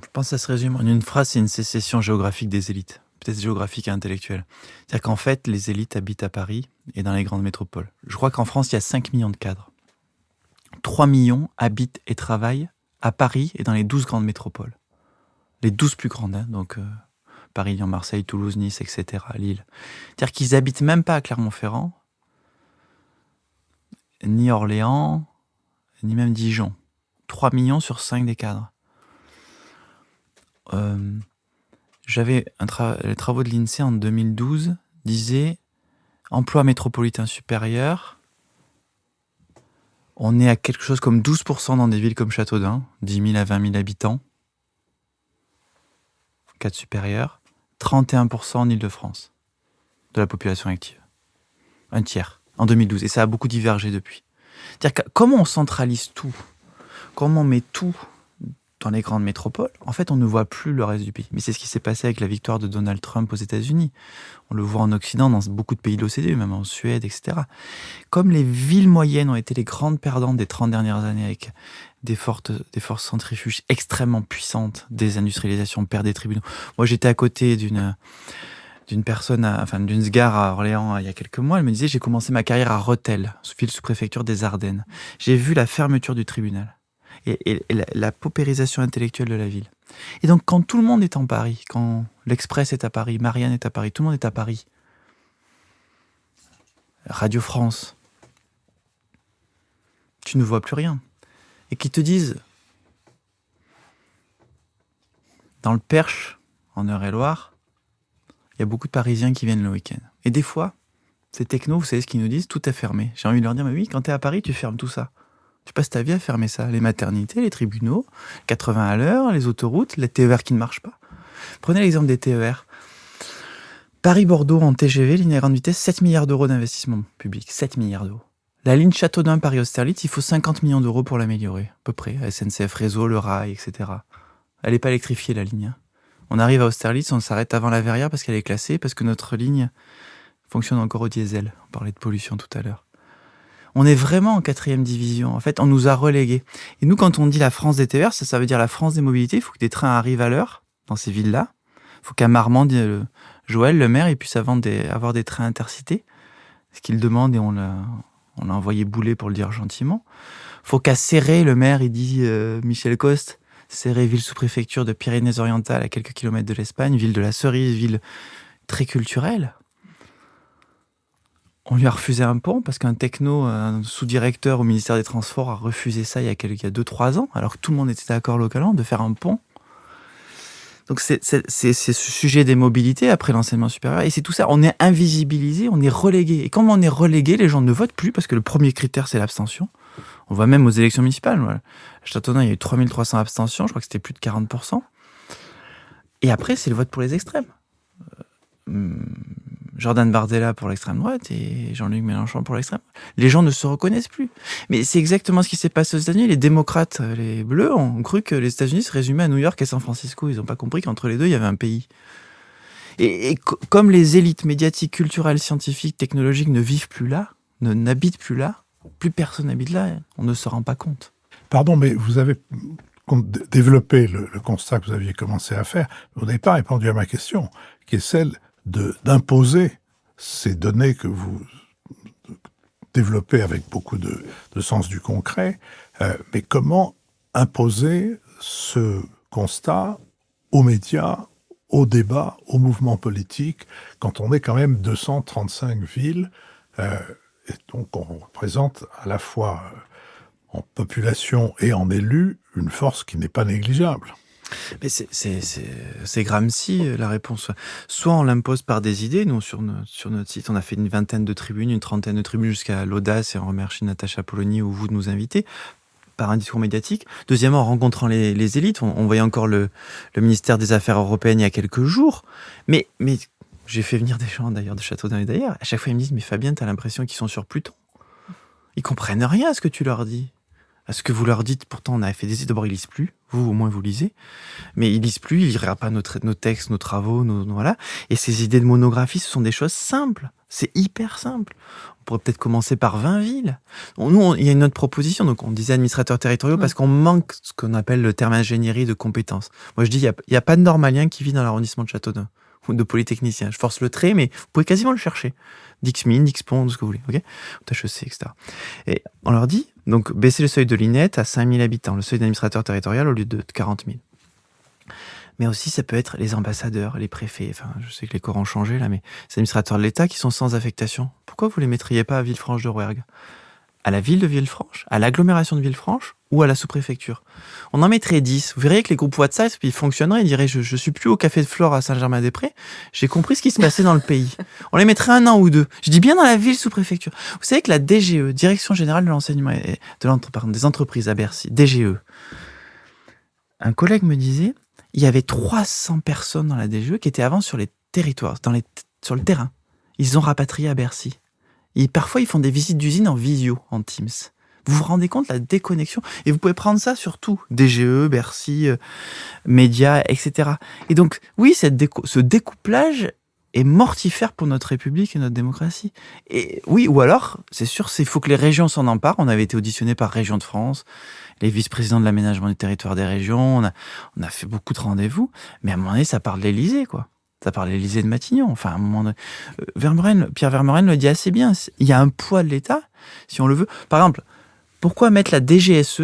Je pense que ça se résume en une phrase, c'est une sécession géographique des élites, peut-être géographique et intellectuelle. C'est-à-dire qu'en fait, les élites habitent à Paris et dans les grandes métropoles. Je crois qu'en France, il y a 5 millions de cadres. 3 millions habitent et travaillent à Paris et dans les 12 grandes métropoles. Les 12 plus grandes, hein, donc Paris, Lyon, Marseille, Toulouse, Nice, etc., Lille. C'est-à-dire qu'ils habitent même pas à Clermont-Ferrand, ni Orléans, ni même Dijon. 3 millions sur 5 des cadres. Les travaux de l'INSEE en 2012 disaient emploi métropolitain supérieur. On est à quelque chose comme 12% dans des villes comme Châteaudun, 10 000 à 20 000 habitants, cadre supérieur, 31% en Île-de-France de la population active. Un tiers en 2012. Et ça a beaucoup divergé depuis. C'est-à-dire que comment on centralise tout, comment on met tout dans les grandes métropoles, en fait, on ne voit plus le reste du pays. Mais c'est ce qui s'est passé avec la victoire de Donald Trump aux États-Unis. On le voit en Occident, dans beaucoup de pays de l'OCDE, même en Suède, etc. Comme les villes moyennes ont été les grandes perdantes des 30 dernières années, avec des forces centrifuges extrêmement puissantes, désindustrialisation, perte des tribunaux. Moi, j'étais à côté d'une SGAR à Orléans il y a quelques mois. Elle me disait, j'ai commencé ma carrière à Rethel, ville sous-préfecture des Ardennes. J'ai vu la fermeture du tribunal. Et la paupérisation intellectuelle de la ville. Et donc, quand tout le monde est en Paris, quand l'Express est à Paris, Marianne est à Paris, tout le monde est à Paris, Radio France, tu ne vois plus rien. Et qui te disent, dans le Perche, en Eure-et-Loire, il y a beaucoup de Parisiens qui viennent le week-end. Et des fois, ces technos, vous savez ce qu'ils nous disent, tout est fermé. J'ai envie de leur dire, mais oui, quand tu es à Paris, tu fermes tout ça. Tu passes ta vie à fermer ça. Les maternités, les tribunaux, 80 à l'heure, les autoroutes, les TER qui ne marchent pas. Prenez l'exemple des TER. Paris-Bordeaux en TGV, ligne à grande vitesse, 7 milliards d'euros d'investissement public. 7 milliards d'euros. La ligne Châteaudun-Paris-Austerlitz, il faut 50 millions d'euros pour l'améliorer, à peu près. SNCF Réseau, le rail, etc. Elle n'est pas électrifiée, la ligne. On arrive à Austerlitz, on s'arrête avant la Verrière parce qu'elle est classée, parce que notre ligne fonctionne encore au diesel. On parlait de pollution tout à l'heure. On est vraiment en 4e division. En fait, on nous a relégués. Et nous, quand on dit la France des TER, ça veut dire la France des mobilités. Il faut que des trains arrivent à l'heure dans ces villes-là. Il faut qu'à Marmande, Joël, le maire, il puisse avoir des trains intercités. Ce qu'il demande et on l'a envoyé bouler pour le dire gentiment. Il faut qu'à Céré, le maire, il dit Michel Coste, Céré, ville sous-préfecture de Pyrénées-Orientales, à quelques kilomètres de l'Espagne, ville de la cerise, ville très culturelle. On lui a refusé un pont parce qu'un techno, un sous-directeur au ministère des Transports a refusé ça il y a 2-3 ans, alors que tout le monde était d'accord localement de faire un pont. Donc c'est ce sujet des mobilités après l'enseignement supérieur. Et c'est tout ça, on est invisibilisé, on est relégué. Et comme on est relégué, les gens ne votent plus parce que le premier critère, c'est l'abstention. On voit même aux élections municipales. Voilà. À Châteaudun, il y a eu 3300 abstentions, je crois que c'était plus de 40%. Et après, c'est le vote pour les extrêmes. Jordan Bardella pour l'extrême droite et Jean-Luc Mélenchon pour l'extrême. Les gens ne se reconnaissent plus. Mais c'est exactement ce qui s'est passé aux États-Unis. Les démocrates, les bleus, ont cru que les États-Unis se résumaient à New York et San Francisco. Ils n'ont pas compris qu'entre les deux, il y avait un pays. Et comme les élites médiatiques, culturelles, scientifiques, technologiques ne vivent plus là, n'habitent plus là, plus personne n'habite là, on ne se rend pas compte. Pardon, mais vous avez développé le constat que vous aviez commencé à faire. Vous n'avez pas répondu à ma question, qui est celle d'imposer ces données que vous développé avec beaucoup de sens du concret, mais comment imposer ce constat aux médias, au débat, au mouvement politique, quand on est quand même 235 villes, et donc on représente à la fois en population et en élus une force qui n'est pas négligeable. Mais c'est Gramsci, la réponse. Soit on l'impose par des idées. Nous, sur notre site, on a fait une vingtaine de tribunes, une trentaine de tribunes jusqu'à l'audace, et on remercie Natacha Polony ou vous de nous inviter, par un discours médiatique. Deuxièmement, en rencontrant les élites. On voyait encore le ministère des Affaires européennes il y a quelques jours. Mais j'ai fait venir des gens d'ailleurs de Châteaudun et d'ailleurs. À chaque fois, ils me disent « Mais Fabien, t'as l'impression qu'ils sont sur Pluton. Ils comprennent rien à ce que tu leur dis. À ce que vous leur dites. Pourtant, on avait fait des études. D'abord, ils lisent plus. Vous, au moins, vous lisez. Mais ils lisent plus. Ils liraient pas nos textes, nos travaux, voilà. Et ces idées de monographie, ce sont des choses simples. C'est hyper simple. On pourrait peut-être commencer par 20 villes. Nous, il y a une autre proposition. Donc, on disait administrateurs territoriaux parce qu'on manque ce qu'on appelle le terme ingénierie de compétences. Moi, je dis, il y a pas de normalien qui vit dans l'arrondissement de Châteaudun ou de polytechnicien. Je force le trait, mais vous pouvez quasiment le chercher. Dixmine, Dixpont, ce que vous voulez, ok ? HEC, etc. Et on leur dit, donc, baisser le seuil de l'INET à 5000 habitants, le seuil d'administrateur territorial au lieu de 40 000. Mais aussi, ça peut être les ambassadeurs, les préfets. Enfin, je sais que les corps ont changé, là, mais ces administrateurs de l'État qui sont sans affectation. Pourquoi vous les mettriez pas à Villefranche de Rouergue ? À la ville de Villefranche ? À l'agglomération de Villefranche ? Ou à la sous-préfecture ? On en mettrait 10. Vous verriez que les groupes WhatsApp, ils fonctionneraient. Ils diraient, je suis plus au Café de Flore à Saint-Germain-des-Prés. J'ai compris ce qui se passait dans le pays. On les mettrait 1 an ou 2. Je dis bien dans la ville sous-préfecture. Vous savez que la DGE, Direction Générale de l'Enseignement et des Entreprises à Bercy, DGE, un collègue me disait, il y avait 300 personnes dans la DGE qui étaient avant sur les territoires, sur le terrain. Ils ont rapatrié à Bercy. Et parfois, ils font des visites d'usine en visio, en Teams. Vous vous rendez compte de la déconnexion ? Et vous pouvez prendre ça sur tout. DGE, Bercy, médias, etc. Et donc, oui, ce découplage est mortifère pour notre République et notre démocratie. Et oui, ou alors, c'est sûr, il faut que les régions s'en emparent. On avait été auditionnés par Région de France, les vice-présidents de l'aménagement du territoire des régions. On a fait beaucoup de rendez-vous. Mais à un moment donné, ça parle de l'Élysée, quoi. Ça parle de l'Élysée de Matignon. Enfin, à un moment donné, Pierre Vermeuren le dit assez bien. Il y a un poids de l'État, si on le veut. Par exemple, pourquoi mettre la DGSE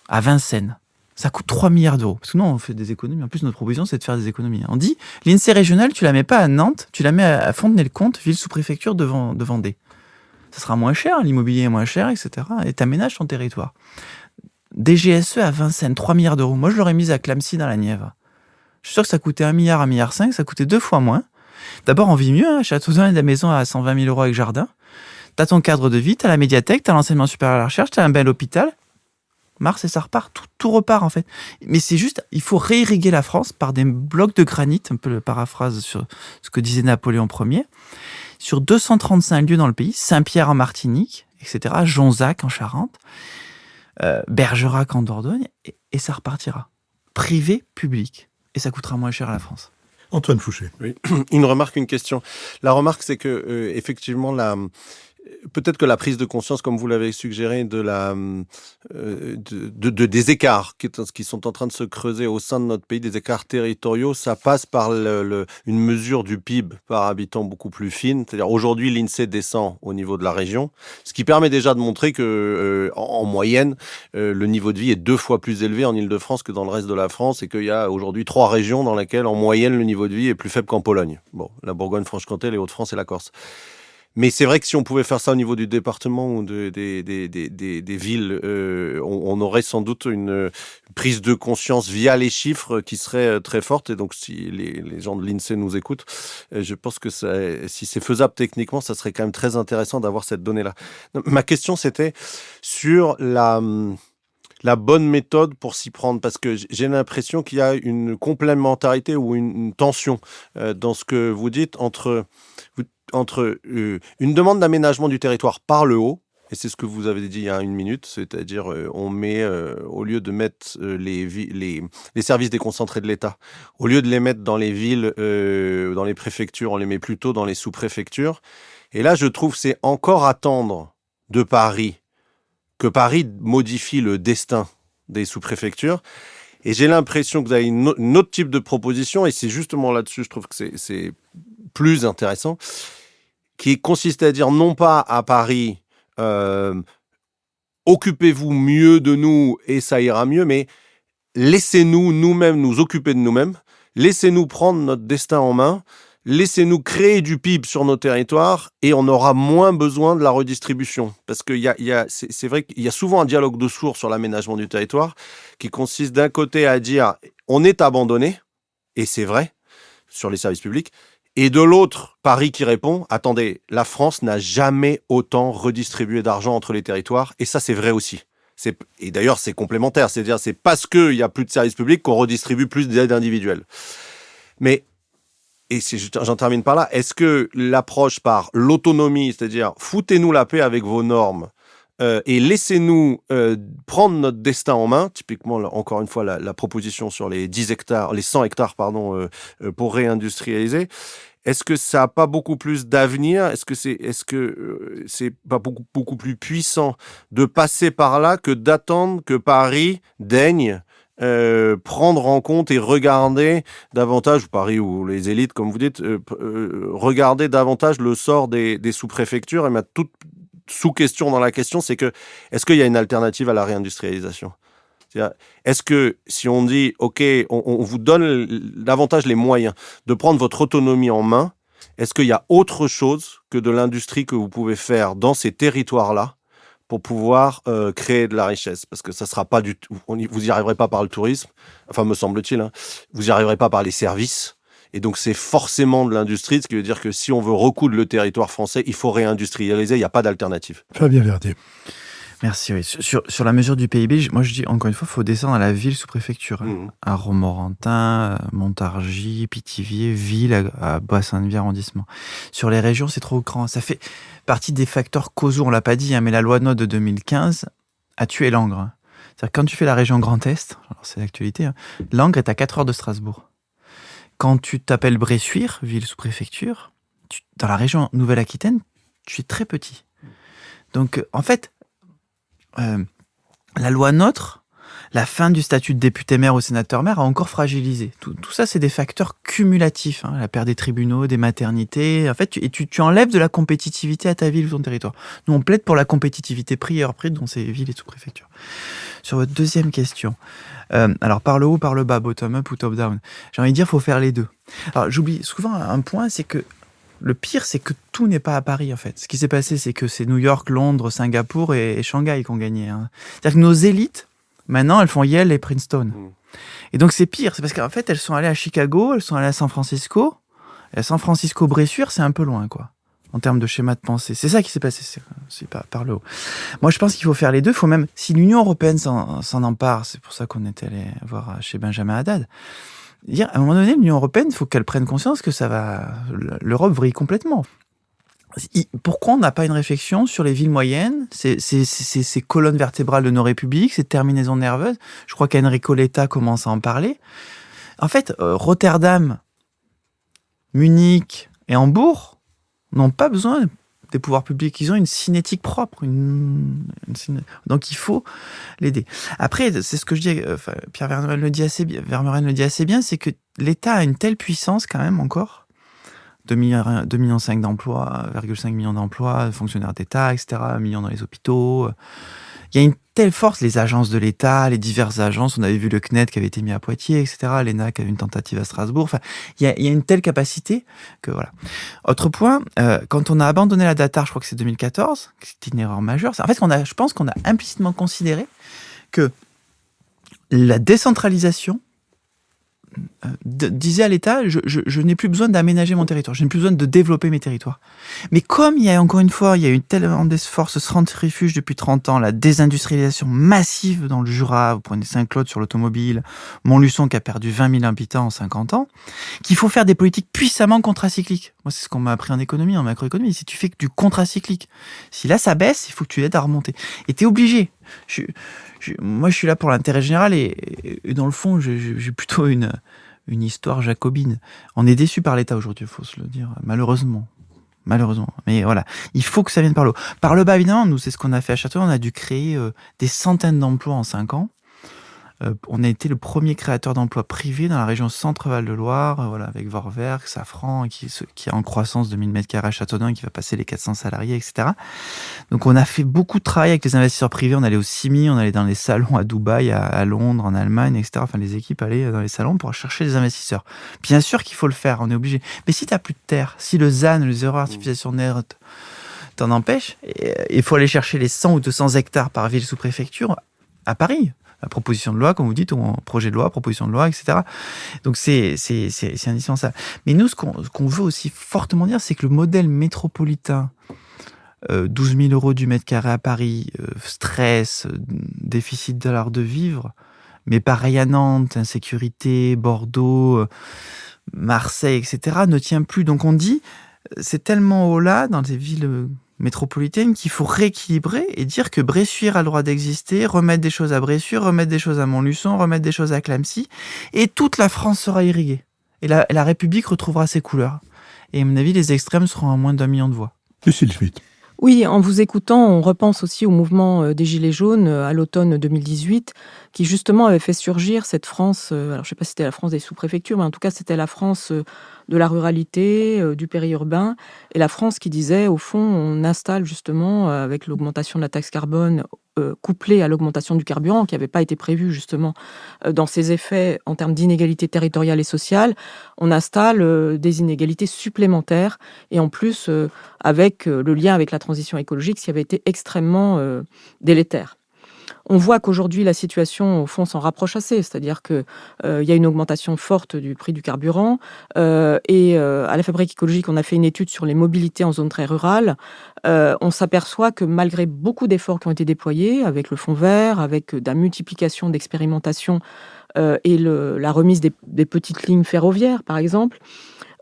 à Vincennes ? Ça coûte 3 milliards d'euros. Parce que nous, on fait des économies. En plus, notre proposition, c'est de faire des économies. On dit, l'INSEE régionale, tu la mets pas à Nantes, tu la mets à Fontenay-le-Comte, ville sous-préfecture de Vendée. Ça sera moins cher, l'immobilier est moins cher, etc. Et tu aménages ton territoire. DGSE à Vincennes, 3 milliards d'euros. Moi, je l'aurais mise à Clamecy dans la Nièvre. Je suis sûr que ça coûtait 1 milliard, 1,5 milliard, ça coûtait 2 fois moins. D'abord, on vit mieux, hein. Châteaudun a de la maison à 120 000 euros avec jardin. T'as ton cadre de vie, t'as la médiathèque, t'as l'enseignement supérieur à la recherche, t'as un bel hôpital. Mars et ça repart, tout repart en fait. Mais c'est juste, il faut réirriguer la France par des blocs de granit, un peu le paraphrase sur ce que disait Napoléon Ier, sur 235 lieux dans le pays, Saint-Pierre en Martinique, etc., Jonzac en Charente, Bergerac en Dordogne, et ça repartira. Privé, public. Et ça coûtera moins cher à la France. Antoine Fouché. Oui. Une remarque, une question. La remarque, c'est que effectivement, peut-être que la prise de conscience, comme vous l'avez suggéré, des écarts qui sont en train de se creuser au sein de notre pays, des écarts territoriaux, ça passe par une mesure du PIB par habitant beaucoup plus fine. C'est-à-dire aujourd'hui, l'INSEE descend au niveau de la région, ce qui permet déjà de montrer que en moyenne, le niveau de vie est 2 fois plus élevé en Île-de-France que dans le reste de la France, et qu'il y a aujourd'hui 3 régions dans lesquelles en moyenne le niveau de vie est plus faible qu'en Pologne. Bon, la Bourgogne-Franche-Comté, les Hauts-de-France et la Corse. Mais c'est vrai que si on pouvait faire ça au niveau du département ou des villes, on aurait sans doute une prise de conscience via les chiffres qui serait très forte. Et donc, si les gens de l'INSEE nous écoutent, je pense que si c'est faisable techniquement, ça serait quand même très intéressant d'avoir cette donnée-là. Ma question, c'était sur la bonne méthode pour s'y prendre, parce que j'ai l'impression qu'il y a une complémentarité ou une tension dans ce que vous dites entre une demande d'aménagement du territoire par le haut, et c'est ce que vous avez dit il y a 1 minute, c'est-à-dire on met, au lieu de mettre les services déconcentrés de l'État, au lieu de les mettre dans les villes, dans les préfectures, on les met plutôt dans les sous-préfectures. Et là, je trouve que c'est encore attendre de Paris que Paris modifie le destin des sous-préfectures. Et j'ai l'impression que vous avez une autre type de proposition, et c'est justement là-dessus, je trouve que c'est plus intéressant, qui consiste à dire non pas à Paris, occupez-vous mieux de nous et ça ira mieux, mais laissez-nous nous-mêmes nous occuper de nous-mêmes, laissez-nous prendre notre destin en main, laissez-nous créer du PIB sur nos territoires et on aura moins besoin de la redistribution. Parce que c'est vrai qu'il y a souvent un dialogue de sourds sur l'aménagement du territoire qui consiste d'un côté à dire on est abandonné, et c'est vrai, sur les services publics, et de l'autre, Paris qui répond attendez, la France n'a jamais autant redistribué d'argent entre les territoires, et ça c'est vrai aussi. Et d'ailleurs c'est complémentaire, c'est-à-dire c'est parce qu'il n'y a plus de services publics qu'on redistribue plus d'aides individuelles. Mais et j'en termine par là, est-ce que l'approche par l'autonomie, c'est-à-dire foutez-nous la paix avec vos normes et laissez-nous prendre notre destin en main, typiquement, encore une fois, la proposition sur les 100 hectares pour réindustrialiser, est-ce que ça n'a pas beaucoup plus d'avenir ? Est-ce que c'est pas beaucoup plus puissant de passer par là que d'attendre que Paris daigne prendre en compte et regarder davantage, Paris ou les élites, comme vous dites, regarder davantage le sort des sous-préfectures et mettre toute sous-question dans la question, c'est que est-ce qu'il y a une alternative à la réindustrialisation ? C'est-à-dire, est-ce que si on dit, OK, on vous donne davantage les moyens de prendre votre autonomie en main, est-ce qu'il y a autre chose que de l'industrie que vous pouvez faire dans ces territoires-là pour pouvoir créer de la richesse? Parce que ça sera pas vous n'y arriverez pas par le tourisme, enfin me semble-t-il, hein. Vous n'y arriverez pas par les services. Et donc c'est forcément de l'industrie, ce qui veut dire que si on veut recoudre le territoire français, il faut réindustrialiser, il n'y a pas d'alternative. Fabien Verdier. Merci. Oui. Sur la mesure du PIB, moi je dis encore une fois, il faut descendre à la ville sous préfecture. À Romorantin, Montargis, Pithiviers, ville, à Bassin-de-Vie arrondissement. Sur les régions, c'est trop grand. Ça fait partie des facteurs causaux, on l'a pas dit, hein, mais la loi NOTE de 2015 a tué Langres. C'est-à-dire quand tu fais la région Grand Est, alors c'est l'actualité, hein, Langres est à 4 heures de Strasbourg. Quand tu t'appelles Bressuire, ville sous préfecture, dans la région Nouvelle-Aquitaine, tu es très petit. Donc en fait, la loi NOTRe, la fin du statut de député-maire ou sénateur-maire a encore fragilisé. Tout ça, c'est des facteurs cumulatifs. Hein, la perte des tribunaux, des maternités. En fait, tu enlèves de la compétitivité à ta ville ou ton territoire. Nous, on plaide pour la compétitivité prix heure prix dans ces villes et sous-préfectures. Sur votre deuxième question, alors par le haut, par le bas, bottom-up ou top-down, j'ai envie de dire qu'il faut faire les deux. Alors j'oublie souvent un point, c'est que le pire, c'est que tout n'est pas à Paris, en fait. Ce qui s'est passé, c'est que c'est New York, Londres, Singapour et Shanghai qui ont gagné. Hein. C'est-à-dire que nos élites, maintenant, elles font Yale et Princeton. Et donc, c'est pire. C'est parce qu'en fait, elles sont allées à Chicago, elles sont allées à San Francisco. Et à San Francisco-Bressuire, c'est un peu loin, quoi, en termes de schéma de pensée. C'est ça qui s'est passé, c'est pas par le haut. Moi, je pense qu'il faut faire les deux. Il faut même, si l'Union européenne s'en empare, c'est pour ça qu'on est allé voir chez Benjamin Haddad, dire, à un moment donné, l'Union européenne, il faut qu'elle prenne conscience que l'Europe vrille complètement. Pourquoi on n'a pas une réflexion sur les villes moyennes, ces colonnes vertébrales de nos républiques, ces terminaisons nerveuses? Je crois qu'Enrico Letta commence à en parler. En fait, Rotterdam, Munich et Hambourg n'ont pas besoin des pouvoirs publics. Ils ont une cinétique propre. Donc, il faut l'aider. Après, c'est ce que je dis, Pierre Vermeuren le dit assez bien, c'est que l'État a une telle puissance quand même encore, 2,5 millions d'emplois, 1,5 million d'emplois, fonctionnaires d'État, etc., 1 million dans les hôpitaux. Il y a une telle force, les agences de l'État, les diverses agences, on avait vu le CNED qui avait été mis à Poitiers, etc., l'ENA qui avait une tentative à Strasbourg, enfin, il y a une telle capacité que voilà. Autre point, quand on a abandonné la DATAR, je crois que c'est 2014, c'était une erreur majeure, en fait, je pense qu'on a implicitement considéré que la décentralisation disait à l'État, je n'ai plus besoin d'aménager mon territoire, je n'ai plus besoin de développer mes territoires. Mais comme il y a eu une telle force centrifuge depuis 30 ans, la désindustrialisation massive dans le Jura, vous prenez Saint-Claude sur l'automobile, Montluçon qui a perdu 20 000 habitants en 50 ans, qu'il faut faire des politiques puissamment contracycliques. Moi, c'est ce qu'on m'a appris en économie, en macroéconomie. Si tu fais que du contracyclique, si là ça baisse, il faut que tu aides à remonter. Et t'es obligé. Moi, je suis là pour l'intérêt général et dans le fond, j'ai plutôt une histoire jacobine. On est déçu par l'État aujourd'hui, il faut se le dire, malheureusement. Mais voilà, il faut que ça vienne par le haut. Par le bas, évidemment, nous, c'est ce qu'on a fait à Châteauroux. On a dû créer des centaines d'emplois en 5 ans. On a été le premier créateur d'emplois privés dans la région Centre-Val de Loire, voilà, avec Vorwerk, Safran, qui est en croissance de 1000 m² à Châteaudun, qui va passer les 400 salariés, etc. Donc on a fait beaucoup de travail avec les investisseurs privés. On allait au CIMI, on allait dans les salons à Dubaï, à Londres, en Allemagne, etc. Enfin, les équipes allaient dans les salons pour chercher des investisseurs. Bien sûr qu'il faut le faire, on est obligé. Mais si tu n'as plus de terre, si le ZAN, le zéro artificialisation nette, t'en empêche, il faut aller chercher les 100 ou 200 hectares par ville sous préfecture à Paris. La proposition de loi, comme vous dites, ou un projet de loi, proposition de loi, etc. Donc c'est indispensable. Mais nous, ce qu'on veut aussi fortement dire, c'est que le modèle métropolitain, 12 000 € du mètre carré à Paris, stress, déficit de l'art de vivre, mais pareil à Nantes, insécurité, Bordeaux, Marseille, etc., ne tient plus. Donc on dit, c'est tellement haut là, dans les villes métropolitaine qu'il faut rééquilibrer et dire que Bressuire a le droit d'exister, remettre des choses à Bressuire, remettre des choses à Montluçon, remettre des choses à Clamecy, et toute la France sera irriguée. Et la République retrouvera ses couleurs. Et à mon avis, les extrêmes seront à moins d'1 million de voix. Lucile Schmitt. Oui, en vous écoutant, on repense aussi au mouvement des Gilets jaunes à l'automne 2018, qui justement avait fait surgir cette France, alors je ne sais pas si c'était la France des sous-préfectures, mais en tout cas c'était la France de la ruralité, du périurbain, et la France qui disait, au fond, on installe justement, avec l'augmentation de la taxe carbone, couplée à l'augmentation du carburant, qui n'avait pas été prévue justement dans ses effets en termes d'inégalité territoriale et sociale, on installe des inégalités supplémentaires, et en plus avec le lien avec la transition écologique, ce qui avait été extrêmement délétère. On voit qu'aujourd'hui, la situation, au fond, s'en rapproche assez. C'est-à-dire qu'il y a une augmentation forte du prix du carburant. Et à la Fabrique écologique, on a fait une étude sur les mobilités en zone très rurale. On s'aperçoit que malgré beaucoup d'efforts qui ont été déployés, avec le Fonds vert, avec la multiplication d'expérimentations et la remise des petites lignes ferroviaires, par exemple,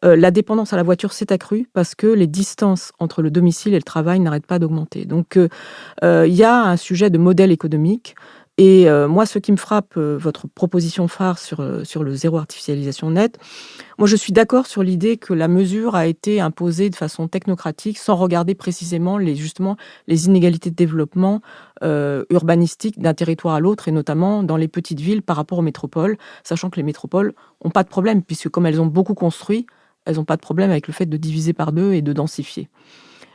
la dépendance à la voiture s'est accrue parce que les distances entre le domicile et le travail n'arrêtent pas d'augmenter. Donc, il y a un sujet de modèle économique. Et moi, ce qui me frappe, votre proposition phare sur le zéro artificialisation nette, moi, je suis d'accord sur l'idée que la mesure a été imposée de façon technocratique sans regarder précisément justement les inégalités de développement urbanistique d'un territoire à l'autre, et notamment dans les petites villes par rapport aux métropoles, sachant que les métropoles n'ont pas de problème, puisque comme elles ont beaucoup construit, elles n'ont pas de problème avec le fait de diviser par 2 et de densifier.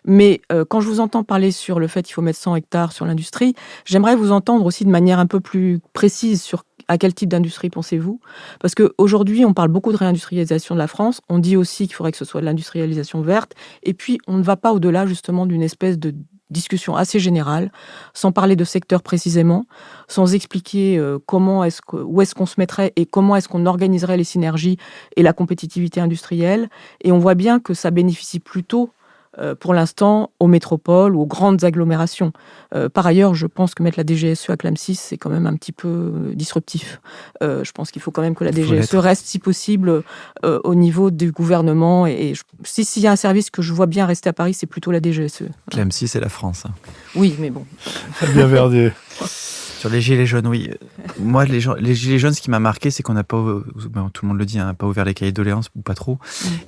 Mais quand je vous entends parler sur le fait qu'il faut mettre 100 hectares sur l'industrie, j'aimerais vous entendre aussi de manière un peu plus précise sur à quel type d'industrie pensez-vous ? Parce qu'aujourd'hui, on parle beaucoup de réindustrialisation de la France. On dit aussi qu'il faudrait que ce soit de l'industrialisation verte. Et puis, on ne va pas au-delà justement d'une espèce de discussion assez générale, sans parler de secteur précisément, sans expliquer où est-ce qu'on se mettrait et comment est-ce qu'on organiserait les synergies et la compétitivité industrielle. Et on voit bien que ça bénéficie plutôt pour l'instant aux métropoles ou aux grandes agglomérations. Par ailleurs, je pense que mettre la DGSE à Clamecy, c'est quand même un petit peu disruptif. Je pense qu'il faut quand même que la DGSE reste, si possible, au niveau du gouvernement. Et s'il y a un service que je vois bien rester à Paris, c'est plutôt la DGSE. Clamecy, c'est la France. Oui, mais bon. Fabien Verdier. Sur les gilets jaunes, oui. Moi, les gilets jaunes, ce qui m'a marqué, c'est qu'on n'a pas, tout le monde le dit, pas ouvert les cahiers de doléances, ou pas trop.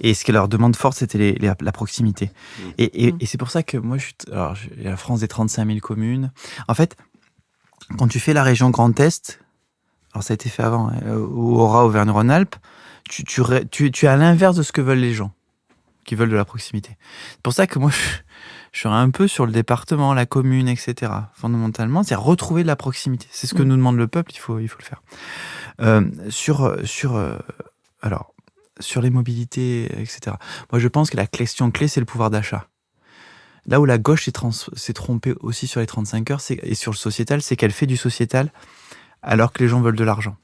Et ce qui leur demande forte, c'était la proximité. Et c'est pour ça que moi, il y a la France des 35 000 communes. En fait, quand tu fais la région Grand Est, alors ça a été fait avant, ou Auvergne-Rhône-Alpes, tu es à l'inverse de ce que veulent les gens, qui veulent de la proximité. C'est pour ça que moi, je suis un peu sur le département, la commune, etc. Fondamentalement, c'est retrouver de la proximité. C'est ce que nous demande le peuple, il faut le faire. Sur les mobilités, etc. Moi, je pense que la question clé, c'est le pouvoir d'achat. Là où la gauche s'est trompée aussi sur les 35 heures et sur le sociétal, c'est qu'elle fait du sociétal alors que les gens veulent de l'argent.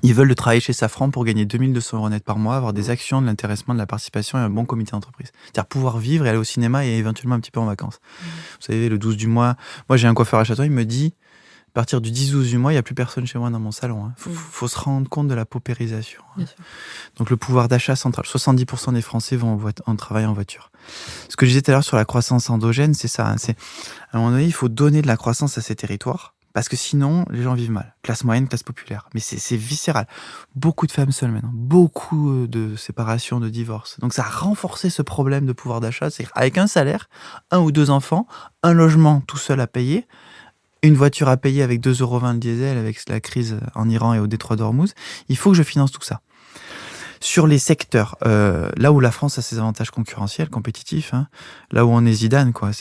Ils veulent travailler chez Safran pour gagner 2200 € net par mois, avoir des actions, de l'intéressement, de la participation et un bon comité d'entreprise. C'est-à-dire pouvoir vivre et aller au cinéma et éventuellement un petit peu en vacances. Vous savez, le 12 du mois, moi j'ai un coiffeur à Château, il me dit, à partir du 10-12 du mois, il n'y a plus personne chez moi dans mon salon. Faut se rendre compte de la paupérisation. Donc le pouvoir d'achat central, 70% des Français vont travailler en voiture. Ce que je disais tout à l'heure sur la croissance endogène, c'est ça. C'est, à un moment donné, il faut donner de la croissance à ces territoires. Parce que sinon, les gens vivent mal. Classe moyenne, classe populaire. Mais c'est viscéral. Beaucoup de femmes seules maintenant. Beaucoup de séparations, de divorces. Donc ça a renforcé ce problème de pouvoir d'achat. C'est avec un salaire, 1 ou 2 enfants, un logement tout seul à payer, une voiture à payer avec 2,20 € le diesel, avec la crise en Iran et au détroit d'Ormuz. Il faut que je finance tout ça. Sur les secteurs, là où la France a ses avantages concurrentiels, compétitifs, hein, là où on est Zidane, quoi.